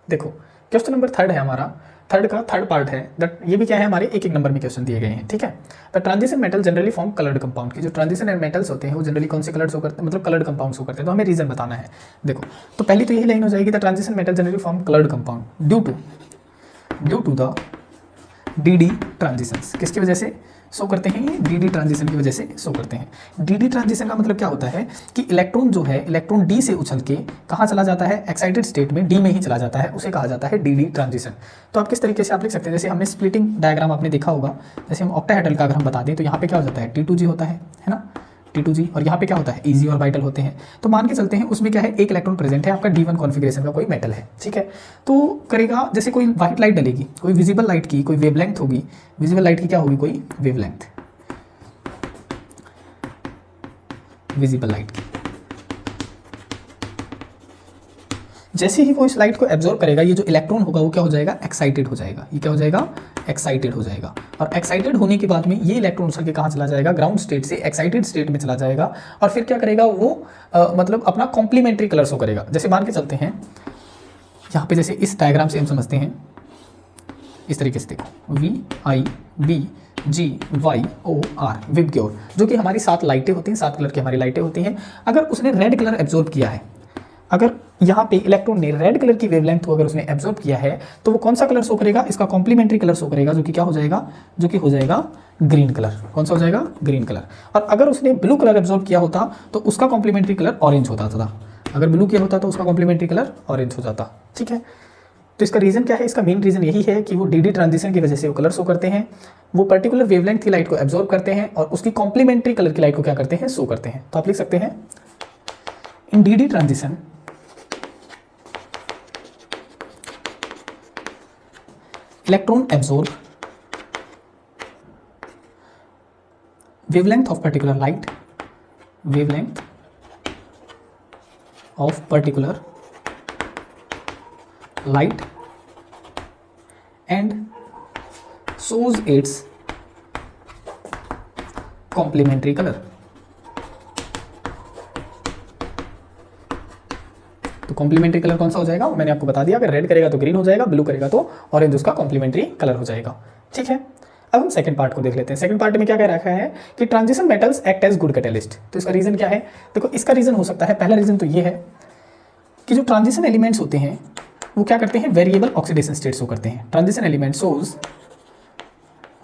देखो क्वेश्चन नंबर 3 है हमारा, थर्ड पार्ट है दैट, ये भी क्या है, हमारे एक एक नंबर में क्वेश्चन दिए गए हैं। ठीक है, the transition metal generally form coloured compound, की जो ट्रांजिशन मेटल्स होते हैं वो जनरली कौन से कलर्स हो करते हैं, मतलब कलर्ड कंपाउंड्स हो करते हैं। तो हमें रीजन बताना है। देखो तो पहली तो यही लाइन हो जाएगी, the transition metal generally form coloured compound due to the d transitions. किसकी वजह से शो करते हैं, ये डी ट्रांजिशन की वजह से शो करते हैं। डी ट्रांजिशन का मतलब क्या होता है कि इलेक्ट्रॉन जो है, इलेक्ट्रॉन डी से उछल के कहाँ चला जाता है, एक्साइटेड स्टेट में डी में ही चला जाता है, उसे कहा जाता है डी ट्रांजिशन। तो आप किस तरीके से आप लिख सकते हैं, जैसे हमने स्प्लिटिंग डायग्राम आपने देखा होगा, जैसे हम ऑक्टाहेड्रल का अगर हम बता दें तो यहाँ पे क्या हो जाता है, T2G होता है ना, T2G, और यहाँ पे क्या होता है, Eg और वाइटल होते हैं। तो मान के चलते हैं उसमें क्या है, एक इलेक्ट्रॉन प्रेजेंट है, आपका D1 कॉन्फिगरेशन का कोई मेटल है। ठीक है, तो करेगा जैसे कोई व्हाइट लाइट डलेगी, कोई विजिबल लाइट की कोई वेवलेंथ होगी, विजिबल लाइट की क्या होगी, कोई वेवलेंथ, विजिबल लाइट की। जैसे ही वो इस लाइट को एब्जॉर्ब करेगा, ये जो इलेक्ट्रॉन होगा वो क्या हो जाएगा, एक्साइटेड हो जाएगा। ये क्या हो जाएगा, एक्साइटेड हो जाएगा। और एक्साइटेड होने के बाद में ये इलेक्ट्रॉन उछल के कहाँ चला जाएगा, ग्राउंड स्टेट से एक्साइटेड स्टेट में चला जाएगा। और फिर क्या करेगा वो मतलब अपना कॉम्प्लीमेंट्री कलर शो करेगा। जैसे मान के चलते हैं यहाँ पे, जैसे इस डायग्राम से हम समझते हैं इस तरीके से, देखो VIBGYOR, विबग्योर, जो कि हमारी 7 लाइटें होती हैं, 7 कलर की हमारी लाइटें होती हैं। अगर उसने रेड कलर एब्जॉर्ब किया है, अगर यहाँ पे इलेक्ट्रॉन ने रेड कलर की वेवलेंथ को अगर उसने एब्जॉर्ब किया है, तो वो कौन सा कलर शो करेगा, इसका कॉम्प्लीमेंट्री कलर शो करेगा, जो कि क्या हो जाएगा, जो कि हो जाएगा ग्रीन कलर। कौन सा हो जाएगा, ग्रीन कलर। और अगर उसने ब्लू कलर एब्जॉर्ब किया होता तो उसका कॉम्प्लीमेंट्री कलर ऑरेंज होता था। अगर ब्लू किया होता तो उसका कॉम्प्लीमेंट्री कलर ऑरेंज हो जाता। ठीक है, तो इसका रीज़न क्या है, इसका मेन रीज़न यही है कि वो डी ट्रांजिशन की वजह से वो कलर शो करते हैं, वो पर्टिकुलर वेवलेंथ की लाइट को एब्जॉर्ब करते हैं और उसकी कॉम्प्लीमेंट्री कलर की लाइट को क्या करते हैं, शो करते हैं। तो आप लिख सकते हैं in D transition electron absorb wavelength of particular light, wavelength of particular light and shows its complementary color। तो कॉम्प्लीमेंट्री कलर कौन सा हो जाएगा, मैंने आपको बता दिया, अगर रेड करेगा तो ग्रीन हो जाएगा, ब्लू करेगा तो ऑरेंज उसका कॉम्प्लीमेंट्री कलर हो जाएगा। ठीक है, अब हम सेकंड पार्ट को देख लेते हैं। सेकंड पार्ट में क्या कह रखा है कि transition metals act as good catalyst. तो इसका रीजन क्या है, देखो इसका रीजन हो सकता है, पहला रीजन तो ये है कि जो ट्रांजिशन एलिमेंट्स होते हैं वो क्या करते हैं, वेरिएबल ऑक्सीडेशन स्टेट शो करते हैं। Transition element shows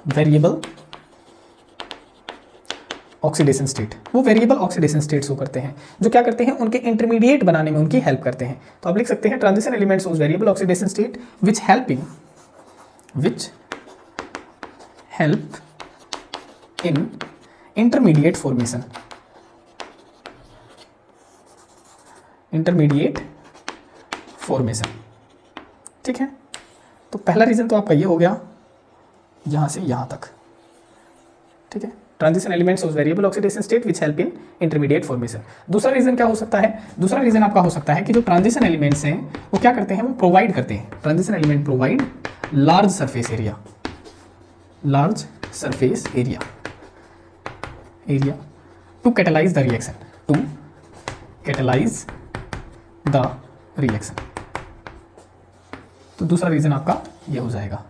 variable oxidation state, वो वेरिएबल ऑक्सीडेशन स्टेट शो करते हैं, जो क्या करते हैं, उनके इंटरमीडिएट बनाने में उनकी हेल्प करते हैं। तो आप लिख सकते हैं transition element shows variable oxidation state which help in intermediate formation, ठीक है। तो पहला रीजन तो आपका ये हो गया यहां से यहां तक। ठीक है, transition elements shows variable oxidation state which help in intermediate formation. दूसरा रीजन क्या हो सकता है, दूसरा रीजन आपका हो सकता है कि जो ट्रांजिशन एलिमेंट्स हैं वो क्या करते हैं, वो प्रोवाइड करते हैं, transition element provide large surface area to catalyse the reaction, तो दूसरा रीजन आपका ये हो जाएगा।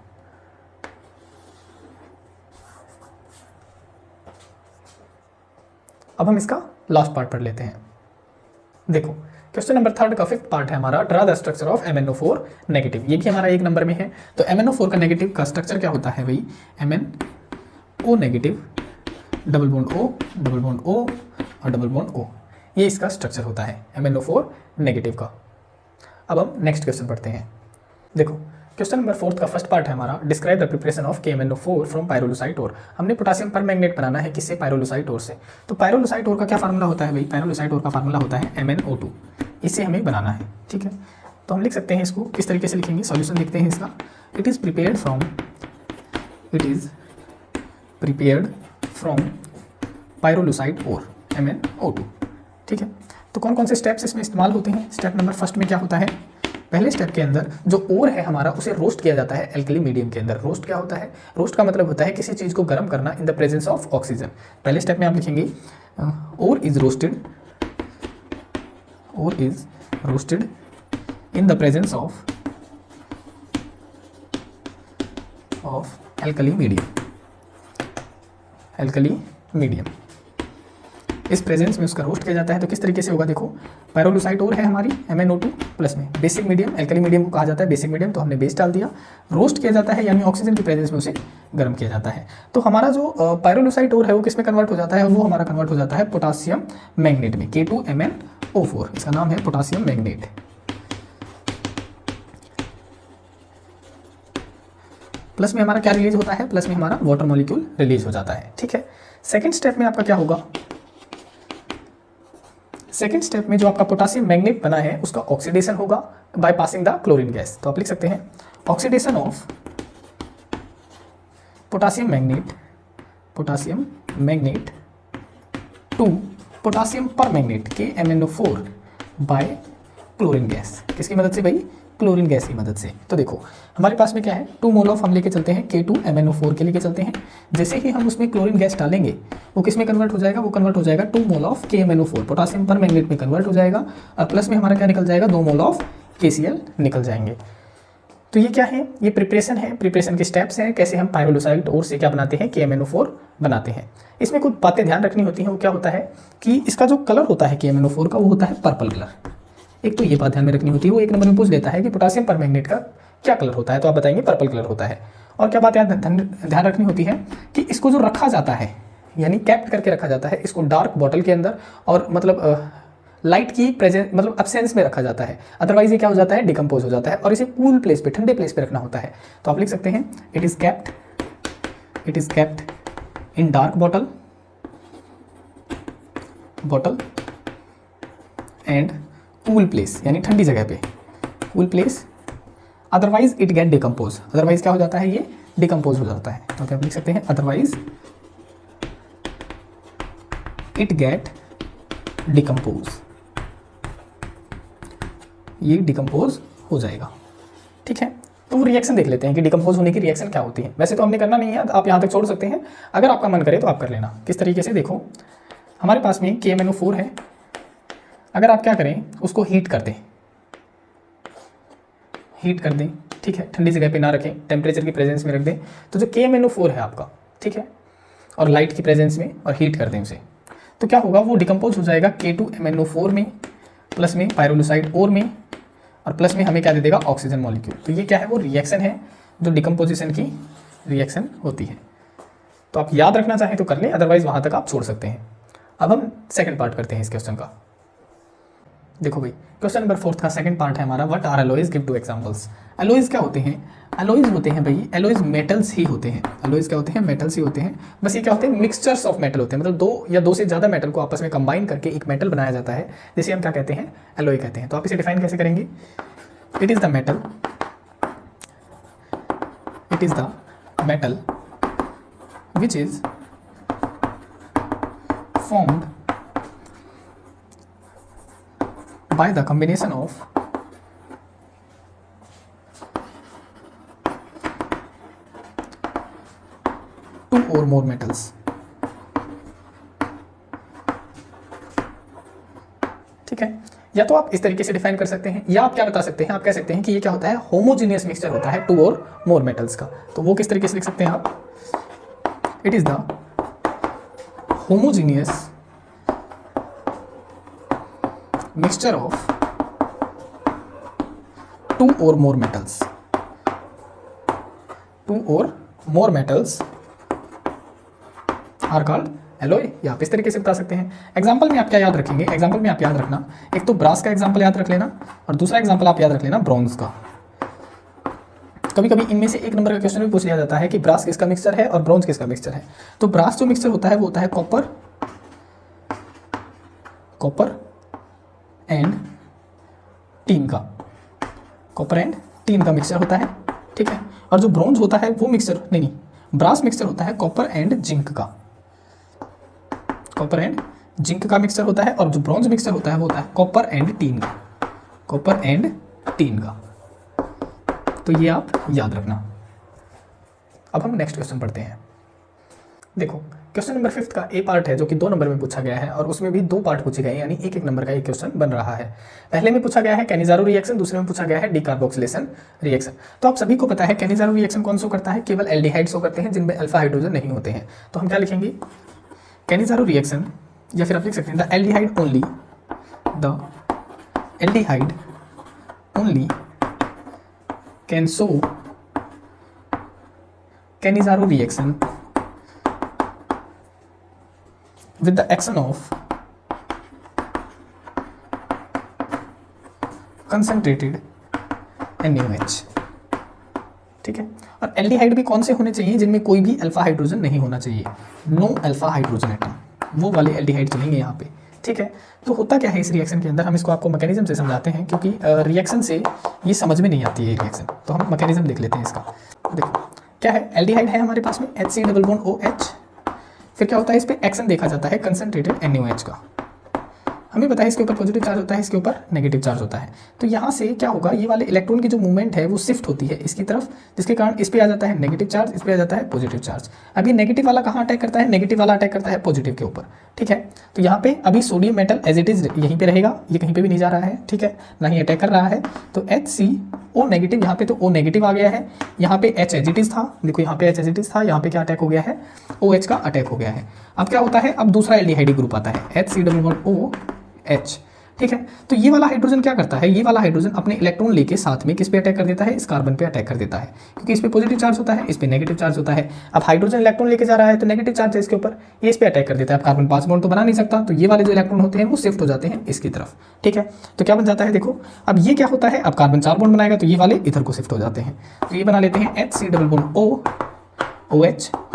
अब हम इसका लास्ट पार्ट पढ़ लेते हैं। देखो क्वेश्चन नंबर 3 का 5th पार्ट है हमारा, draw the structure of MnO4 negative. ये भी हमारा 1 नंबर में है। तो MnO4 का नेगेटिव का स्ट्रक्चर क्या होता है भाई, MnO negative, double bond O, double bond O और डबल बॉन्ड O, ये इसका स्ट्रक्चर होता है MnO4 नेगेटिव का। अब हम नेक्स्ट क्वेश्चन पढ़ते हैं। देखो क्वेश्चन नंबर 4 का फर्स्ट पार्ट है हमारा, describe the preparation of KMnO4 from pyrolusite ore. हमने पोटासियम परमैंगनेट बनाना है किससे, पायरोलुसाइट ओर से। तो पायरोलुसाइट ओर का क्या फार्मूला होता है भाई, पायरोलुसाइट ओर का फार्मूला होता है MnO2, इसे हमें बनाना है। ठीक है, तो हम लिख सकते हैं इसको, किस तरीके से लिखेंगे, सॉल्यूशन लिखते हैं इसका, it is prepared from pyrolusite ore MnO2। ठीक है, तो कौन कौन से स्टेप्स इसमें इस्तेमाल होते हैं। स्टेप नंबर फर्स्ट में क्या होता है, पहले स्टेप के अंदर जो ओर है हमारा उसे रोस्ट किया जाता है एल्कली मीडियम के अंदर। रोस्ट क्या होता है, रोस्ट का मतलब होता है किसी चीज़ को गर्म करना in the presence of oxygen. पहले स्टेप में आप लिखेंगे ore is roasted in the presence of alkali medium. इस प्रेजेंस में उसका रोस्ट किया जाता है। तो किस तरीके से होगा, देखो पायरोलुसाइट ओर है हमारी MnO2 प्लस में बेसिक मीडियम, एल्कली मीडियम को कहा जाता है बेसिक मीडियम, तो हमने बेस डाल दिया, रोस्ट किया जाता है यानी ऑक्सीजन की प्रेजेंस में उसे गर्म किया जाता है। तो हमारा जो पायरोलुसाइट ओर है वो किस में कन्वर्ट हो जाता है, वो हमारा कन्वर्ट हो जाता है पोटासियम मैग्नेट में, K2MnO4, इसका नाम है पोटासियम मैग्नेट। प्लस में हमारा क्या रिलीज होता है, प्लस में हमारा वाटर मॉलिक्यूल रिलीज हो जाता है। ठीक है, सेकेंड स्टेप में आपका क्या होगा, सेकेंड स्टेप में जो आपका पोटासियम मैग्नेट बना है उसका ऑक्सीडेशन होगा by passing the chlorine gas. तो आप लिख सकते हैं oxidation of potassium manganate to potassium permanganate KMnO4 by chlorine gas. किसकी मदद से भाई, क्लोरीन गैस की मदद से। तो देखो हमारे पास में क्या है, 2 मोल ऑफ हम लेके चलते हैं K2MnO4 के लेके चलते हैं। जैसे ही हम उसमें क्लोरीन गैस डालेंगे वो किस में कन्वर्ट हो जाएगा, वो कन्वर्ट हो जाएगा 2 mole of KMnO4 potassium permanganate में कन्वर्ट हो जाएगा, और प्लस में हमारा क्या निकल जाएगा, 2 मोल ऑफ KCl निकल जाएंगे। तो ये क्या है, ये प्रिपरेशन है, प्रिपरेशन के स्टेप्स हैं, कैसे हम पायरोलुसाइट ओर से क्या बनाते हैं, KMnO4 बनाते हैं। इसमें कुछ बातें ध्यान रखनी होती हैं। वो क्या होता है कि इसका जो कलर होता है KMnO4 का वो होता है पर्पल कलर। एक तो ये बात ध्यान में रखनी होती है, वो 1 नंबर में पूछ लेता है कि पोटासियम परमैंगनेट का क्या कलर होता है, तो आप बताएंगे पर्पल कलर होता है। और क्या बात ध्यान रखनी होती है कि इसको जो रखा जाता है यानी कैप्ट करके रखा जाता है इसको डार्क बॉटल के अंदर, और मतलब लाइट की प्रेजेंस मतलब अब्सेंस में रखा जाता है, अदरवाइज ये क्या हो जाता है, डिकम्पोज हो जाता है, और इसे कूल प्लेस पे, ठंडे प्लेस पे रखना होता है। तो आप लिख सकते हैं it is kept in dark bottle and cool place, यानी ठंडी जगह पे, cool place, otherwise it get decompose, otherwise क्या हो जाता है, ये डिकम्पोज हो जाता है। तो क्या आप लिख सकते हैं अदरवाइज इट गेट डिकम्पोज, ये डिकम्पोज हो जाएगा। ठीक है, तो वो रिएक्शन देख लेते हैं कि डिकम्पोज होने की रिएक्शन क्या होती है। वैसे तो हमने करना नहीं है, आप यहाँ तक छोड़ सकते हैं, अगर आपका मन करे तो आप कर लेना। किस तरीके से, देखो हमारे पास में KMnO4 है, अगर आप क्या करें उसको हीट कर दें, ठीक है, ठंडी जगह पे ना रखें, टेम्परेचर की प्रेजेंस में रख दें, तो जो KMnO4 है आपका, ठीक है, और लाइट की प्रेजेंस में, और हीट कर दें उसे, तो क्या होगा, वो डिकम्पोज हो जाएगा K2MnO4 में, प्लस में पायरोलुसाइट ओर में, और प्लस में हमें क्या दे देगा, ऑक्सीजन मॉलिक्यूल। तो ये क्या है, वो रिएक्शन है जो डिकम्पोजिशन की रिएक्शन होती है। तो आप याद रखना चाहें तो कर लें, अदरवाइज वहाँ तक आप छोड़ सकते हैं। अब हम सेकंड पार्ट करते हैं इस क्वेश्चन का। देखो भाई क्वेश्चन नंबर 4 का सेकंड पार्ट है हमारा, what are alloys, give 2 examples. Alloys क्या होते हैं, एलॉयज होते हैं भाई, एलॉयज मेटल्स ही होते हैं। एलॉयज क्या होते हैं, मेटल्स ही होते हैं। बस ये क्या होते हैं, मिक्सचर्स ऑफ मेटल होते हैं, मतलब 2 या 2 से ज़्यादा मेटल को आपस में कंबाइन करके एक मेटल बनाया जाता है, जिसे हम क्या कहते हैं, एलॉय कहते हैं। तो आप इसे डिफाइन कैसे करेंगे, it is the metal which is formed by the combination of two or more metals। ठीक है, या तो आप इस तरीके से डिफाइन कर सकते हैं, या आप क्या बता सकते हैं, आप कह सकते हैं कि ये क्या होता है, होमोजीनियस मिक्सचर होता है 2 और मोर मेटल्स का। तो वो किस तरीके से लिख सकते हैं आप, it is the homogeneous mixture of two or more metals, two or more metals are called alloy, या आप इस तरीके से बता सकते हैं। एग्जांपल में आप क्या याद रखेंगे, एग्जांपल में आप याद रखना, एक तो ब्रास का एग्जांपल याद रख लेना और दूसरा एग्जांपल आप याद रख लेना ब्रॉन्ज का। कभी कभी इनमें से एक नंबर का क्वेश्चन भी पूछ लिया जाता है कि ब्रास किसका मिक्सचर है और ब्रॉन्ज किसका मिक्सचर है। तो ब्रास जो मिक्सचर होता है वो होता है कॉपर एंड टीन का, कॉपर एंड टीन का मिक्सचर होता है, ठीक है। और जो ब्रॉन्ज होता है वो मिक्सचर नहीं, ब्रास मिक्सचर होता है कॉपर एंड जिंक का, कॉपर एंड जिंक का मिक्सचर होता है। और जो ब्रॉन्ज मिक्सचर होता है वो होता है कॉपर एंड टीन का, कॉपर एंड टीन का। तो ये आप याद रखना। अब हम नेक्स्ट क्वेश्चन पढ़ते हैं। देखो क्वेश्चन नंबर 5 का ए पार्ट है जो कि 2 नंबर में पूछा गया है और उसमें भी 2 पार्ट पूछे गए, यानी एक नंबर का एक क्वेश्चन बन रहा है। पहले में पूछा गया है कैनिज़ारो रिएक्शन, दूसरे में पूछा गया है डीकार्बोक्सिलेशन रिएक्शन। तो आप सभी को पता है कैनिज़ारो रिएक्शन कौन शो करता है, केवल एल्डिहाइड शो करते हैं जिनमें अल्फा हाइड्रोजन नहीं होते हैं। तो हम क्या लिखेंगे, कैनिज़ारो रिएक्शन, या फिर आप लिख सकते हैं the aldehyde only, the aldehyde only can show Cannizzaro reaction with the action of concentrated NaOH, ठीक है। और एल्डिहाइड भी कौन से होने चाहिए, जिनमें कोई भी अल्फा हाइड्रोजन नहीं होना चाहिए, नो अल्फा हाइड्रोजन एटम, वो वाले एल्डिहाइड चलेंगे यहाँ पे, ठीक है। तो होता क्या है इस रिएक्शन के अंदर, हम इसको आपको मैकेनिज्म से समझाते हैं क्योंकि रिएक्शन से ये समझ में नहीं आती है रिएक्शन। तो हम मैकेनिज्म देख लेते हैं इसका। देखो क्या है, एल्डिहाइड है हमारे पास में HC⋯OH, फिर क्या होता है इस पे एक्शन देखा जाता है कंसंट्रेटेड NaOH का। हमें पता है इसके ऊपर पॉजिटिव चार्ज होता है, इसके ऊपर नेगेटिव चार्ज होता है। तो यहाँ से क्या होगा, ये वाले इलेक्ट्रॉन की जो मूवमेंट है वो शिफ्ट होती है इसकी तरफ, जिसके कारण इस पे आ जाता है नेगेटिव चार्ज, इस पे आ जाता है पॉजिटिव चार्ज। अभी नेगेटिव वाला कहाँ अटैक करता है, नेगेटिव वाला अटैक करता है पॉजिटिव के ऊपर, ठीक है। तो यहाँ पे अभी sodium metal as it is यहीं पे रहेगा, ये कहीं पे भी नहीं जा रहा है, ठीक है, ना ही अटैक कर रहा है। तो HCO नेगेटिव, यहाँ पे तो O नेगेटिव आ गया है, यहाँ पे H एज इट इज था, देखो यहाँ पे H एज इट इज था, यहाँ पे क्या अटैक हो गया है, OH का अटैक हो गया है। अब क्या होता है, अब दूसरा एल्डिहाइड ग्रुप आता है HC⋯OH, ठीक है। तो ये वाला हाइड्रोजन क्या करता है, ये वाला हाइड्रोजन अपने इलेक्ट्रॉन लेके साथ में किस पे अटैक कर देता है, इस कार्बन पे अटैक कर देता है, क्योंकि इस पे पॉजिटिव चार्ज होता है, इस पे नेगेटिव चार्ज होता है। अब हाइड्रोजन इलेक्ट्रॉन लेके जा रहा है तो नेगेटिव चार्ज है इसके ऊपर, ये इस पे अटैक कर देता है। अब कार्बन 5 बॉन्ड तो बना नहीं सकता, तो ये वाले जो इलेक्ट्रॉन होते हैं वो शिफ्ट हो जाते हैं इसकी तरफ, ठीक है। तो क्या बन जाता है, देखो अब ये क्या होता है, अब कार्बन 4 बॉन्ड बनाएगा तो ये वाले इधर को शिफ्ट हो जाते हैं। तो ये बना लेते हैं HC⋯OH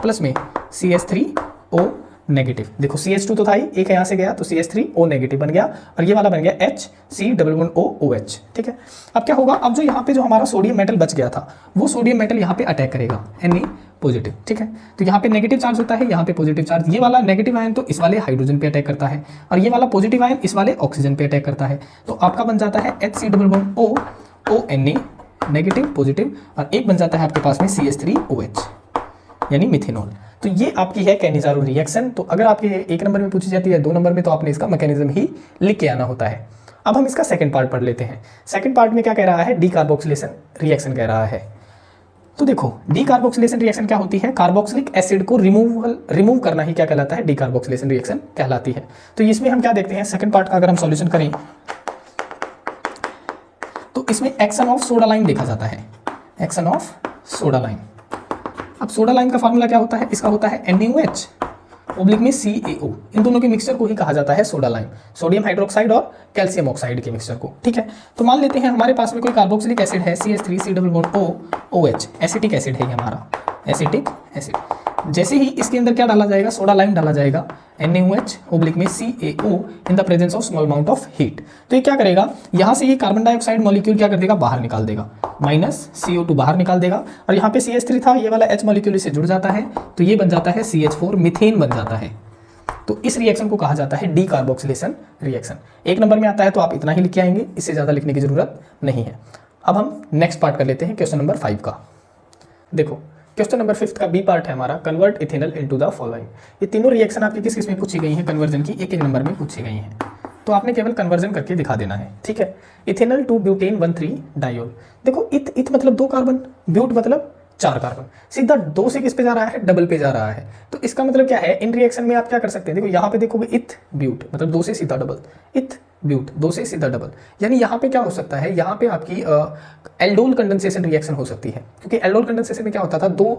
प्लस में CH3O नेगेटिव। देखो CH2 तो था ही, एक यहाँ से गया तो CH3O नेगेटिव बन गया और ये वाला बन गया HC⋯OH, ठीक है। अब क्या होगा, अब जो यहाँ पे जो हमारा सोडियम मेटल बच गया था वो सोडियम मेटल यहाँ पे अटैक करेगा Na पॉजिटिव, ठीक है। तो यहाँ पे नेगेटिव चार्ज होता है, यहाँ पे पॉजिटिव चार्ज, ये वाला नेगेटिव आयन तो इस वाले हाइड्रोजन पे अटैक करता है और ये वाला पॉजिटिव आयन इस वाले ऑक्सीजन पे अटैक करता है। तो आपका बन जाता है HC⋯ONA नेगेटिव पॉजिटिव और एक बन जाता है आपके पास में CH3OH यानी मिथेनॉल। तो ये आपकी है कैनिज़ारो रिएक्शन। तो अगर आपके 1 नंबर में पूछी जाती है 2 नंबर में, तो आपने इसका मैकेनिज्म ही लिख के आना होता है। अब हम इसका सेकंड पार्ट पढ़ लेते हैं। सेकंड पार्ट में क्या कह रहा है, डीकार्बोक्सिलेशन रिएक्शन कह रहा है। तो देखो डीकार्बोक्सिलेशन रिएक्शन क्या होती है, कार्बोक्सिलिक एसिड को रिमूव करना ही क्या कहलाता है, डीकार्बोक्सिलेशन रिएक्शन कहलाती है। तो इसमें हम क्या देखते हैं, सेकंड पार्ट का अगर हम सॉल्यूशन करें तो इसमें एक्शन ऑफ सोडा लाइम देखा जाता है, एक्शन ऑफ सोडा लाइम। अब सोडा लाइम का फार्मूला क्या होता है, इसका होता है NaOH ओब्लिक में CaO। इन दोनों के मिक्सचर को ही कहा जाता है सोडा लाइम, सोडियम हाइड्रोक्साइड और कैल्शियम ऑक्साइड के मिक्सचर को, ठीक है। तो मान लेते हैं हमारे पास में कोई कार्बोक्सिलिक एसिड है CH3C⋯OH, एसिटिक एसिड है ये हमारा, एसिटिक एसिड। जैसे ही इसके अंदर क्या डाला जाएगा, सोडा लाइम डाला जाएगा, NaOH ओब्लिक में CaO in the presence of small amount of heat. तो ये क्या करेगा, यहाँ से ये कार्बन डाइऑक्साइड मॉलिक्यूल क्या कर देगा, बाहर निकाल देगा, -CO2 बाहर निकाल देगा और यहाँ पे CH3 था, ये वाला H मॉलिक्यूल इससे जुड़ जाता है तो ये बन जाता है CH4 मीथेन बन जाता है। तो इस रिएक्शन को कहा जाता है डीकार्बोक्सिलेशन रिएक्शन। 1 नंबर में आता है तो आप इतना ही लिख के आएंगे, इससे ज़्यादा लिखने की जरूरत नहीं है। अब हम नेक्स्ट पार्ट कर लेते हैं, क्वेश्चन नंबर 5 का। देखो क्वेश्चन नंबर 5 का बी पार्ट है हमारा, convert ethanol into the following. ये तीनों रिएक्शन आपकी किस किस में पूछी गई है, कन्वर्जन की 1 नंबर में पूछी गई हैं। तो आपने केवल कन्वर्जन करके दिखा देना है, ठीक है। Ethanol to butane 1,3 diol. देखो इथ मतलब 2 कार्बन, ब्यूट मतलब 4 कार्बन, सीधा 2 से किस पे जा रहा है, डबल पे जा रहा है। तो इसका मतलब क्या है, इन रिएक्शन में आप क्या कर सकते हैं, देखो यहाँ पे देखोगे इथ ब्यूट, मतलब 2 से सीधा डबल, इथ ब्यूट 2 से सीधा डबल, यानी यहाँ पे क्या हो सकता है, यहाँ पे आपकी एल्डोल कंडेंसेशन रिएक्शन हो सकती है, क्योंकि एल्डोल कंडेंसेशन में क्या होता था, 2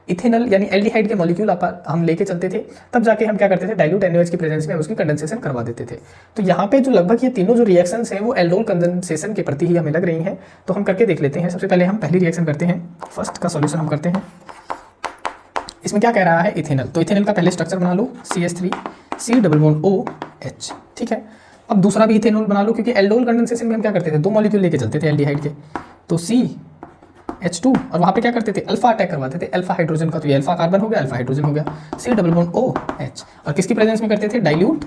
इथेनॉल यानी एल्डिहाइड के मॉलिक्यूल हम लेके चलते थे, तब जाके हम क्या करते थे, डाइल्यूट NaOH की प्रेजेंस में उसकी कंडेंसेशन करवा देते थे। तो यहाँ पे जो लगभग ये तीनों जो रिएक्शंस हैं वो एल्डोल कंडेंसेशन के प्रति ही हमें लग रही हैं। तो हम करके देख लेते हैं। सबसे पहले हम पहली रिएक्शन करते हैं, फर्स्ट का सॉल्यूशन हम करते हैं। इसमें क्या कह रहा है, इथेनॉल, तो इथेनॉल का पहले स्ट्रक्चर बना लो, CH3 C double bond OH, ठीक है। अब दूसरा भी इथेनॉल बना लो, क्योंकि एल्डोल कंडेंसेशन में हम क्या करते थे, 2 मॉलिक्यूल लेके चलते थे एल्डिहाइड के, तो CH2 और वहाँ पे क्या करते थे, अल्फा अटैक करवाते थे, अल्फा हाइड्रोजन का, तो ये अल्फा कार्बन हो गया, अल्फा हाइड्रोजन हो गया, C डबल बॉन्ड OH, और किसकी प्रेजेंस में करते थे, डाइल्यूट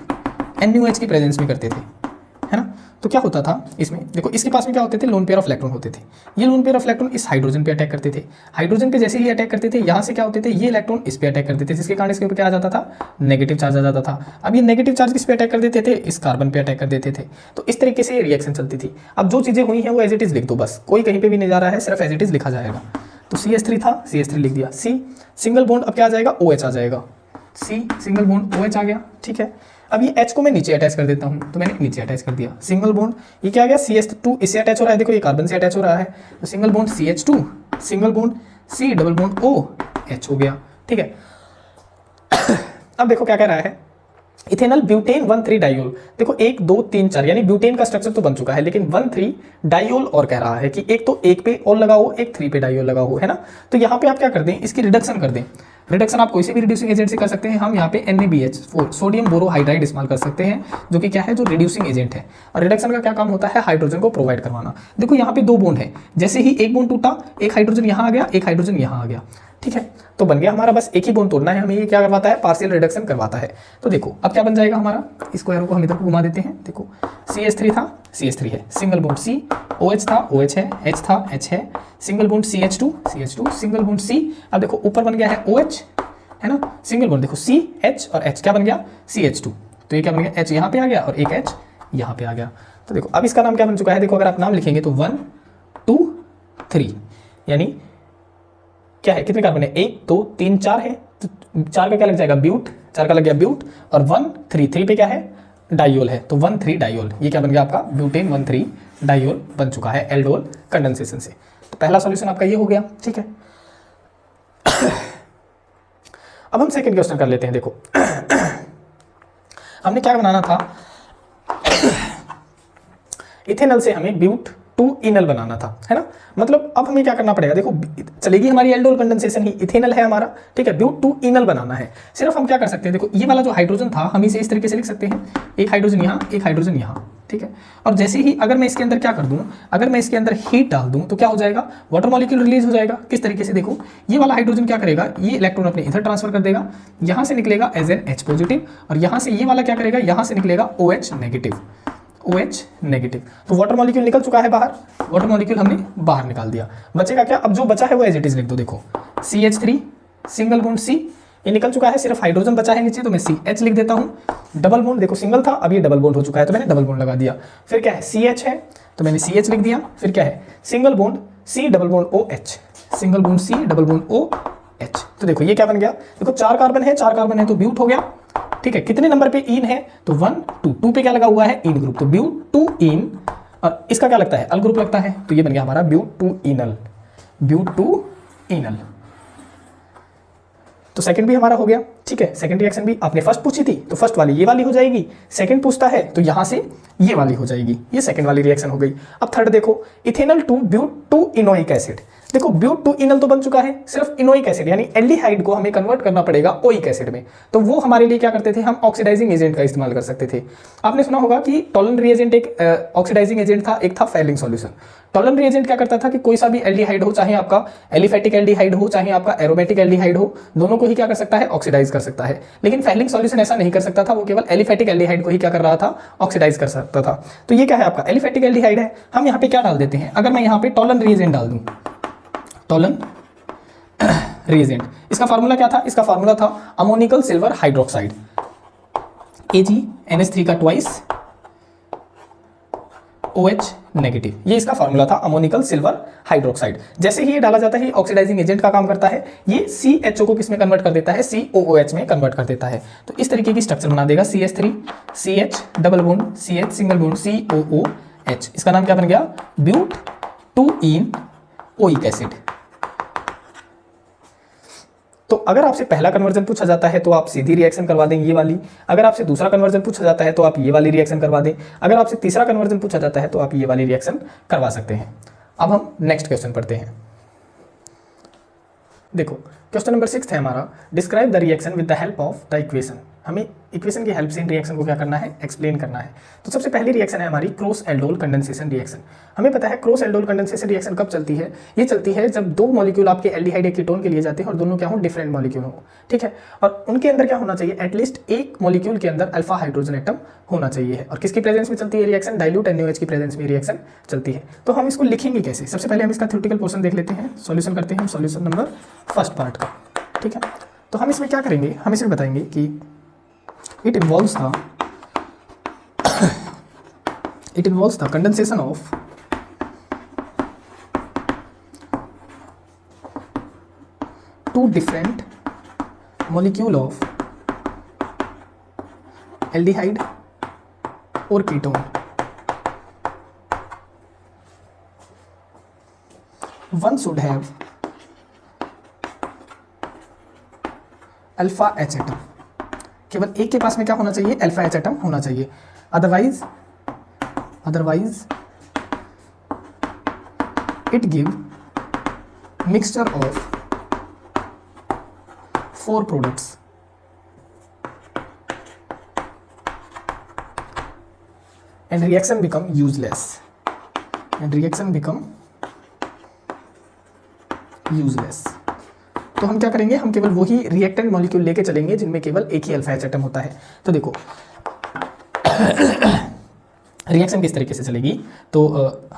NaOH की प्रेजेंस में करते थे, है ना। तो क्या होता था इसमें, देखो इसके पास में क्या होते थे, लोन पेयर ऑफ इलेक्ट्रॉन होते थे। ये लोन पेयर ऑफ इलेक्ट्रॉन इस हाइड्रोजन पे अटैक करते थे, हाइड्रोजन पे जैसे ही अटैक करते थे, यहाँ से क्या होते थे, ये इलेक्ट्रॉन इस पे अटैक करते थे, जिसके कारण इसके ऊपर क्या आ जाता था, नेगेटिव चार्ज आ जाता था। अब ये नेगेटिव चार्ज किस पे अटैक कर देते थे, इस कार्बन पे अटैक कर देते थे। तो इस तरीके से रिएक्शन चलती थी। अब जो चीज़ें हुई हैं वो एज इट इज लिख दो, बस कोई कहीं पर भी नहीं जा रहा है, सिर्फ एज इट इज लिखा जाएगा। तो CH3 था, CH3 लिख दिया, C सिंगल बॉन्ड, अब क्या आ जाएगा, OH आ जाएगा, C सिंगल बॉन्ड OH आ गया, ठीक है। अब ये H को मैं नीचे अटैच कर देता हूँ, तो मैंने नीचे अटैच कर दिया, सिंगल बॉन्ड, ये क्या आ गया, CH2 इससे अटैच हो रहा है, देखो ये कार्बन से अटैच हो रहा है, तो single bond CH2 single bond C double bond OH हो गया, ठीक है। अब देखो क्या कह रहा है, इथेनॉल ब्यूटेन 1,3 डाइयोल, देखो 1 2 3 4 यानी ब्यूटेन का स्ट्रक्चर तो बन चुका है, लेकिन 1,3 डाइयोल और कह रहा है कि एक तो 1 पे और लगाओ, एक 3 पे डाइयोल लगाओ, है ना। तो यहाँ पे आप क्या कर दें, इसकी रिडक्शन कर दें। रिडक्शन आप कोई से भी रिड्यूसिंग एजेंट से कर सकते हैं। हम यहाँ पे NaBH4 सोडियम बोरोहाइड्राइड इस्तेमाल कर सकते हैं, जो कि क्या है, जो रिड्यूसिंग एजेंट है। और रिडक्शन का क्या काम होता है, हाइड्रोजन को प्रोवाइड करवाना। देखो यहाँ पे 2 बॉन्ड है, जैसे ही एक बॉन्ड टूटा, एक हाइड्रोजन यहाँ आ गया, एक हाइड्रोजन यहाँ आ गया, ठीक है। तो बन गया हमारा, बस एक ही बॉन्ड तोड़ना है हमें, ये क्या करवाता है, पार्शियल रिडक्शन करवाता है। तो देखो अब क्या बन जाएगा हमारा, इसको एरो को हम इधर को घुमा देते हैं। देखो CH3 था, CH3 है, सिंगल बॉन्ड C, OH था, OH है, H था, H है, single bond CH2 single bond C। अब देखो ऊपर बन गया है OH, है ना, सिंगल बॉन्ड, देखो C H और H क्या बन गया, CH2, तो ये क्या बन गया, H यहाँ पे आ गया और एक H यहाँ पे आ गया। तो देखो अब इसका नाम क्या बन चुका है, देखो अगर आप नाम लिखेंगे तो 1 2 3, यानी क्या है, कितने कार्बन है, 1 2 3 4 है, तो 4 का क्या लग जाएगा, ब्यूट, 4 का लग गया ब्यूट, और 1 3 3 पे क्या है, डाइयोल है, तो 1,3 डाइयोल, ये क्या बन गया आपका, ब्यूटेन 1,3 डाइयोल बन चुका है एल्डोल कंडेंसेशन से। तो पहला सॉल्यूशन आपका ये हो गया, ठीक है। अब हम सेकंड क्वेश्चन कर लेते हैं। देखो हमने क्या बनाना था, इथेनॉल से हमें ब्यूट 2 इनल बनाना था, है ना। मतलब अब हमें क्या करना पड़ेगा, देखो चलेगी हमारी एल्डोल कंडेंसेशन ही, इथेनॉल है हमारा, ठीक है, ब्यूट 2 इनल बनाना है। सिर्फ हम क्या कर सकते हैं, देखो ये वाला जो हाइड्रोजन था हम इसे इस तरीके से लिख सकते हैं, एक हाइड्रोजन यहाँ, एक हाइड्रोजन यहाँ, ठीक है। और जैसे ही अगर मैं इसके अंदर क्या कर दूं, अगर मैं इसके अंदर हीट डाल दूं तो क्या हो जाएगा, वाटर मॉलिक्यूल रिलीज हो जाएगा। किस तरीके से, देखो ये वाला हाइड्रोजन क्या करेगा, ये इलेक्ट्रॉन अपने इधर ट्रांसफर कर देगा, यहाँ से निकलेगा एज एन H पॉजिटिव, और यहाँ से ये वाला क्या करेगा, यहाँ से निकलेगा OH नेगेटिव, OH नेगेटिव। तो वाटर मॉलिक्यूल निकल चुका है बाहर, वाटर मॉलिक्यूल हमने बाहर निकाल दिया, बचेगा क्या, अब जो बचा है वो एज इट इज लिख दो। देखो CH3 सिंगल बॉन्ड C, ये निकल चुका है, सिर्फ हाइड्रोजन बचा है नीचे, तो मैं CH लिख देता हूँ। डबल बॉन्ड, देखो सिंगल था, अब ये डबल बॉन्ड हो चुका है, तो मैंने डबल बॉन्ड लगा दिया। फिर क्या है, CH है, तो मैंने CH लिख दिया। फिर क्या है, single bond C double bond OH, single bond C double bond OH। तो देखो ये क्या बन गया, देखो 4 कार्बन है, 4 कार्बन है तो ब्यूट हो गया, ठीक है। कितने नंबर पे इन है, तो 1 2 2 पे क्या लगा हुआ है, इन ग्रुप, तो ब्यूट 2 इन, और इसका क्या लगता है, अल ग्रुप लगता है, तो ये बन गया हमारा ब्यूट 2 इनल, ब्यूट 2 इनल। तो सेकंड भी हमारा हो गया, ठीक है। सेकंड रिएक्शन भी आपने फर्स्ट पूछी थी, तो फर्स्ट वाली ये वाली हो जाएगी, सेकंड पूछता है तो यहां से ये वाली हो जाएगी, ये सेकंड वाली रिएक्शन हो गई। अब थर्ड देखो, इथेनॉल 2 ब्यूट 2 इनोइक एसिड, देखो ब्यूट 2 इनल तो बन चुका है, सिर्फ इनोइक एसिड यानी एल्डिहाइड को हमें कन्वर्ट करना पड़ेगा ओइक एसिड में। तो वो हमारे लिए क्या करते थे, हम ऑक्सीडाइजिंग एजेंट का इस्तेमाल कर सकते थे। आपने सुना होगा कि टॉलन रिएजेंट एक ऑक्सीडाइजिंग एजेंट था, एक था फेलिंग सॉल्यूशन। टॉलन रिएजेंट क्या करता था कि कोई सा भी एल्डिहाइड हो, चाहे आपका एलिफेटिक एल्डिहाइड हो, चाहे आपका एरोमेटिक एल्डिहाइड हो, दोनों को ही क्या कर सकता है, ऑक्सीडाइज कर सकता है। लेकिन फेलिंग सॉल्यूशन ऐसा नहीं कर सकता था, वो केवल एलिफेटिक एल्डिहाइड को ही क्या कर रहा था, ऑक्सीडाइज कर सकता था। तो ये क्या है आपका एलिफेटिक एल्डिहाइड है। हम यहाँ पे क्या डाल देते हैं, अगर मैं यहाँ पे टॉलन रिएजेंट डाल दूं, टॉलन रिएजेंट, इसका फार्मूला क्या था, इसका फार्मूला था अमोनिकल सिल्वर हाइड्रोक्साइड, AgNH3 का ट्वाइस OH नेगेटिव। ये इसका फॉर्मूला था, अमोनिकल सिल्वर हाइड्रोक्साइड। जैसे ही ये डाला जाता है, ऑक्सीडाइजिंग एजेंट का काम करता है, ये CHO को किस में कन्वर्ट कर देता है, COOH में कन्वर्ट कर देता है। तो इस तरीके की स्ट्रक्चर बना देगा, CH3 CH double bond CH single bond COOH। इसका नाम क्या बन गया, ब्यूट 2इन ओइक एसिड। तो अगर आपसे पहला कन्वर्जन पूछा जाता है तो आप सीधी रिएक्शन करवा दें ये वाली, अगर आपसे दूसरा कन्वर्जन पूछा जाता है तो आप ये वाली रिएक्शन करवा दें, अगर आपसे तीसरा कन्वर्जन पूछा जाता है तो आप ये वाली रिएक्शन करवा सकते हैं। अब हम नेक्स्ट क्वेश्चन पढ़ते हैं। देखो क्वेश्चन नंबर 6 है हमारा, describe the reaction with the help of the equation. हमें इक्वेशन की हेल्प से इन रिएक्शन को क्या करना है, एक्सप्लेन करना है। तो सबसे पहली रिएक्शन है हमारी क्रॉस एल्डोल कंडेंसेशन रिएक्शन। हमें पता है क्रॉस एल्डोल कंडेंसेशन रिएक्शन कब चलती है, ये चलती है जब दो मॉलिक्यूल आपके एल्डिहाइड या कीटोन के लिए जाते हैं और दोनों क्या हो, डिफरेंट मॉलिक्यूल हो, ठीक है। और उनके अंदर क्या होना चाहिए, एटलीस्ट एक मॉलिक्यूल के अंदर अल्फा हाइड्रोजन एटम होना चाहिए। और किसकी प्रेजेंस में चलती है रिएक्शन, डाइल्यूट NaOH की प्रेजेंस में रिएक्शन चलती है। तो हम इसको लिखेंगे कैसे, सबसे पहले हम इसका थ्योरेटिकल पोर्शन देख लेते हैं, सॉल्यूशन करते हैं, सॉल्यूशन नंबर फर्स्ट पार्ट का, ठीक है। तो हम इसमें क्या करेंगे, हम इसमें बताएंगे कि it involves the condensation of two different molecule of aldehyde or ketone. One should have alpha H atom. केवल एक के पास में क्या होना चाहिए, अल्फा H एटम होना चाहिए। Otherwise it give mixture of 4 products and reaction become useless, तो हम क्या करेंगे, हम केवल वही रिएक्टेंट मॉलिक्यूल लेके चलेंगे जिनमें केवल एक ही अल्फा H एटम होता है। तो देखो रिएक्शन किस तरीके से चलेगी, तो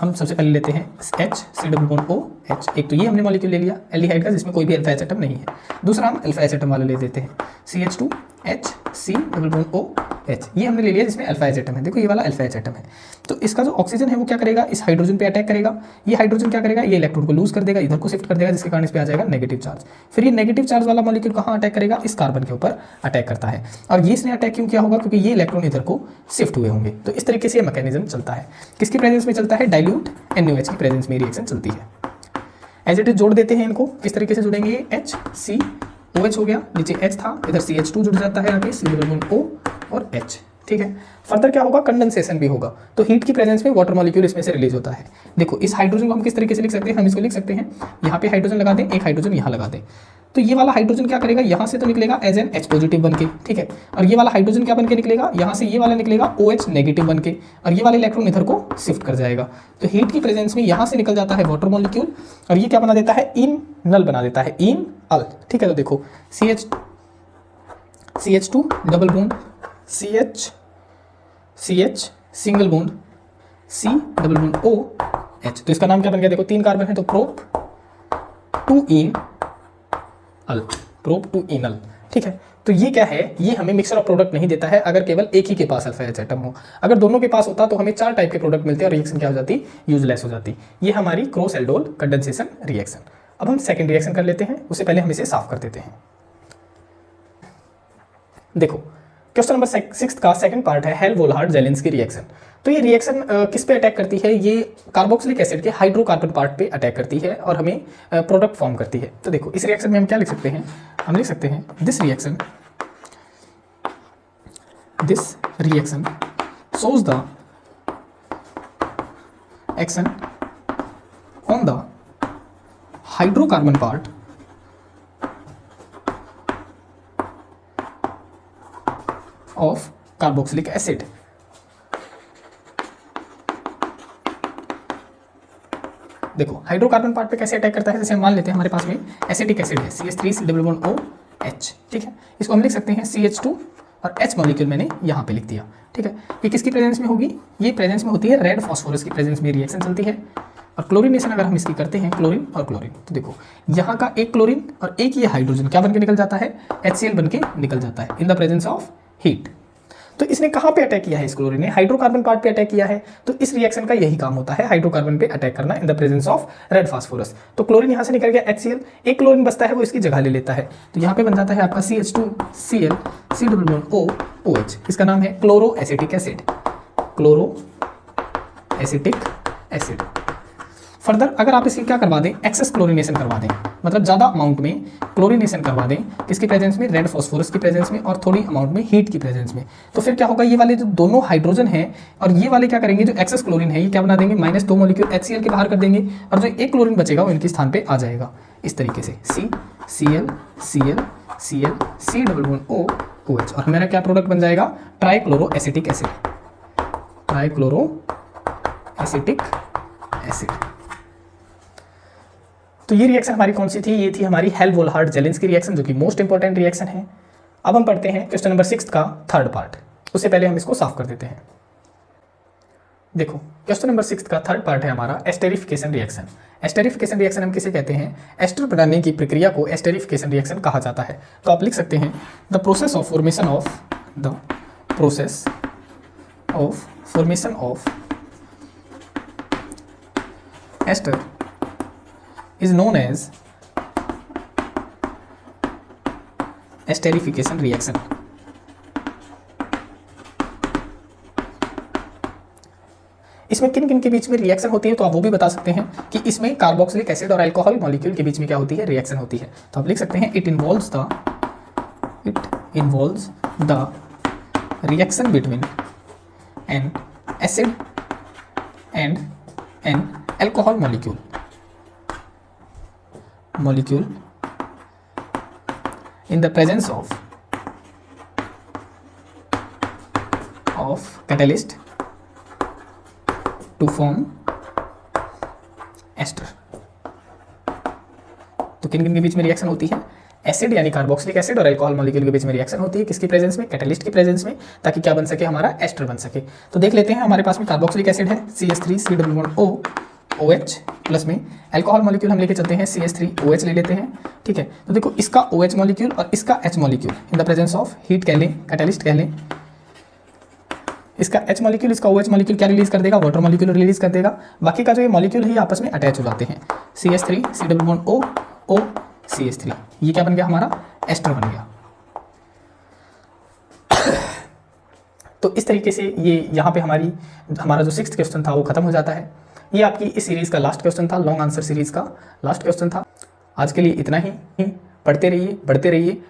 हम सबसे पहले लेते हैं HCOOH। एक तो ये हमने मॉलिक्यूल ले लिया एल्डिहाइड का जिसमें कोई भी अल्फा H एटम नहीं है। दूसरा हम अल्फा H एटम वाला ले देते हैं CH2HCOOH, ये हमने ले लिया जिसमें अल्फा H एटम है। देखो ये वाला अल्फा H एटम है। तो इसका जो ऑक्सीजन है वो क्या करेगा, इस हाइड्रोजन पे अटैक करेगा। ये हाइड्रोजन क्या करेगा, ये इलेक्ट्रॉन को लूज कर देगा, इधर को शिफ्ट कर देगा, जिसके कारण इस पे आ जाएगा नेगेटिव चार्ज। फिर ये नेगेटिव चार्ज वाला मॉलिक्यूल कहाँ अटैक करेगा, इस कार्बन के ऊपर अटैक करता है। और ये इसने अटैक क्यों किया होगा, क्योंकि ये इलेक्ट्रॉन इधर को शिफ्ट हुए होंगे। तो इस तरीके से ये मैकेनिज्म चलता है। किसकी प्रेजेंस में चलता है, डाइल्यूट NaOH की प्रेजेंस में रिएक्शन चलती है। एज इट इज जोड़ देते हैं इनको, किस तरीके से जोड़ेंगे, HCOH हो गया, नीचे H था, इधर CH2 जुड़ जाता है आगे COO और H, ठीक है। फर्दर क्या होगा, कंडेंसेशन भी होगा। तो हीट की प्रेजेंस में वाटर मॉलिक्यूल इसमें से रिलीज होता है। देखो इस हाइड्रोजन को हम किस तरीके से लिख सकते हैं, हम इसको लिख सकते हैं, यहाँ पे हाइड्रोजन लगा दें, एक हाइड्रोजन यहाँ लगा दें। तो ये वाला हाइड्रोजन क्या करेगा, यहाँ से तो निकलेगा एज एन H पॉजिटिव बन के, ठीक है। और ये वाला हाइड्रोजन क्या बन के निकलेगा, यहाँ से ये वाला निकलेगा OH नेगेटिव बन के, और ये वाला इलेक्ट्रॉन इधर को शिफ्ट कर जाएगा। तो हीट की प्रेजेंस में यहाँ से निकल जाता है वाटर मॉलिक्यूल, और ये क्या बना देता है, इनल बना देता है, इनअल, ठीक है। तो देखो CH2 double bond CH single bond C double bond OH। तो इसका नाम क्या बन गया, देखो 3 कार्बन है तो प्रोप 2 इनल, ठीक है। तो ये क्या है, ये हमें मिक्सचर ऑफ प्रोडक्ट नहीं देता है अगर केवल एक ही के पास अल्फा H एटम हो। अगर दोनों के पास होता तो हमें 4 टाइप के प्रोडक्ट मिलते और रिएक्शन क्या हो जाती, यूजलेस हो जाती। ये हमारी क्रॉस एल्डोल कंडेंसेशन रिएक्शन। अब हम सेकंड रिएक्शन कर लेते हैं, उससे पहले हम इसे साफ कर देते हैं। देखो क्वेश्चन नंबर 6 का सेकंड पार्ट है हेल-वोल्हार्ड-जेलेंस्की रिएक्शन। तो ये रिएक्शन किस पे अटैक करती है, ये कार्बोक्सिलिक एसिड के हाइड्रोकार्बन पार्ट पे अटैक करती है और हमें प्रोडक्ट फॉर्म करती है। तो देखो इस रिएक्शन में हम क्या लिख सकते हैं, हम लिख सकते हैं this reaction shows the action on the hydrocarbon part of carboxylic acid। देखो हाइड्रोकार्बन पार्ट पे कैसे अटैक करता है, जैसे हम मान लेते हैं हमारे पास में एसिटिक एसिड है CH3COOH, ठीक है। इसको हम लिख सकते हैं CH2 और H मॉलिक्यूल मैंने यहाँ पे लिख दिया, ठीक है। ये किसकी प्रेजेंस में होगी, ये प्रेजेंस में होती है रेड फॉस्फोरस की प्रेजेंस में रिएक्शन चलती है। और क्लोरीनेशन अगर हम इसकी करते हैं, क्लोरीन और क्लोरीन, तो देखो यहाँ का एक क्लोरीन और एक ये हाइड्रोजन क्या बन के निकल जाता है, HCl बन के निकल जाता है इन द प्रेजेंस ऑफ हीट। तो इसने कहाँ पे अटैक किया है? इस क्लोरीन ने हाइड्रोकार्बन पार्ट पे अटैक किया है। तो इस रिएक्शन का यही काम होता है, हाइड्रोकार्बन पे अटैक करना in the presence of red phosphorus. तो क्लोरीन यहाँ से निकल गया HCl, एक क्लोरीन बचता है वो इसकी जगह ले लेता है। तो यहाँ पे बन जाता है आपका CH2Cl C++OOH। इसका नाम है chloro acetic acid, chloro acetic acid. Further अगर आप इसकी क्या करवा दें, एक्सेस क्लोरीनेशन करवा दें, मतलब ज़्यादा अमाउंट में क्लोरीनेशन करवा दें, किसकी प्रेजेंस में? रेड फास्फोरस की प्रेजेंस में, और थोड़ी अमाउंट में हीट की प्रेजेंस में। तो फिर क्या होगा, ये वाले जो दोनों हाइड्रोजन हैं और ये वाले क्या करेंगे, जो एक्सेस क्लोरीन है ये क्या बना देंगे, -2 मॉलिक्यूल HCl के बाहर कर देंगे, और जो एक क्लोरीन बचेगा वो इनके स्थान पर आ जाएगा इस तरीके से CCl Cl Cl C++OOH। और हमारा क्या प्रोडक्ट बन जाएगा? Trichloro acetic acid, trichloro acetic acid. तो ये रिएक्शन हमारी कौन सी थी? ये थी हमारी हेल्महोल्ट्ज-जेलिंस्की रिएक्शन, जो कि मोस्ट इंपॉर्टेंट रिएक्शन है। अब हम पढ़ते हैं क्वेश्चन नंबर 6 का थर्ड पार्ट। उससे पहले हम इसको साफ कर देते हैं। देखो क्वेश्चन नंबर 6 का थर्ड पार्ट है हमारा एस्टेरिफिकेशन रिएक्शन। एस्टेरिफिकेशन रिएक्शन हम किसे कहते हैं? एस्टर बनाने की प्रक्रिया को एस्टेरिफिकेशन रिएक्शन कहा जाता है। तो आप लिख सकते हैं the process of formation of ester is known as esterification reaction। इसमें किन किन के बीच में रिएक्शन होती है तो आप वो भी बता सकते हैं कि इसमें कार्बोक्सिलिक एसिड और अल्कोहल मॉलिक्यूल के बीच में क्या होती है? रिएक्शन होती है। तो आप लिख सकते हैं it involves the reaction between N acid and an alcohol molecule in the presence of catalyst to form ester। तो किन किन के बीच में रिएक्शन होती है? एसिड यानी कार्बोक्सिलिक एसिड और अल्कोहल मॉलिक्यूल के बीच में रिएक्शन होती है, किसकी प्रेजेंस में? कैटलिस्ट की प्रेजेंस में, ताकि क्या बन सके? हमारा एस्टर बन सके। तो देख लेते हैं, हमारे पास में कार्बोक्सिलिक एसिड है CH3COOH, प्लस में अल्कोहल मॉलिक्यूल हम लेके चलते हैं CH3OH ले लेते हैं, ठीक है। तो देखो इसका OH मॉलिक्यूल और इसका H molecule in the presence of heat कह लें, कैटलिस्ट कह लें, इसका H मॉलिक्यूल इसका OH मॉलिक्यूल क्या रिलीज कर देगा? वाटर मॉलिक्यूल रिलीज कर देगा। बाकी का जो ये मॉलिक्यूल है ये आपस में अटैच हो जाते हैं, CH3COOCH3, ये क्या बन गया? हमारा एस्टर बन गया। तो इस तरीके से ये यहाँ पे हमारा जो 6th क्वेश्चन था वो खत्म हो जाता है। ये आपकी इस सीरीज़ का लास्ट क्वेश्चन था, लॉन्ग आंसर सीरीज़ का लास्ट क्वेश्चन था। आज के लिए इतना ही। पढ़ते रहिए, बढ़ते रहिए,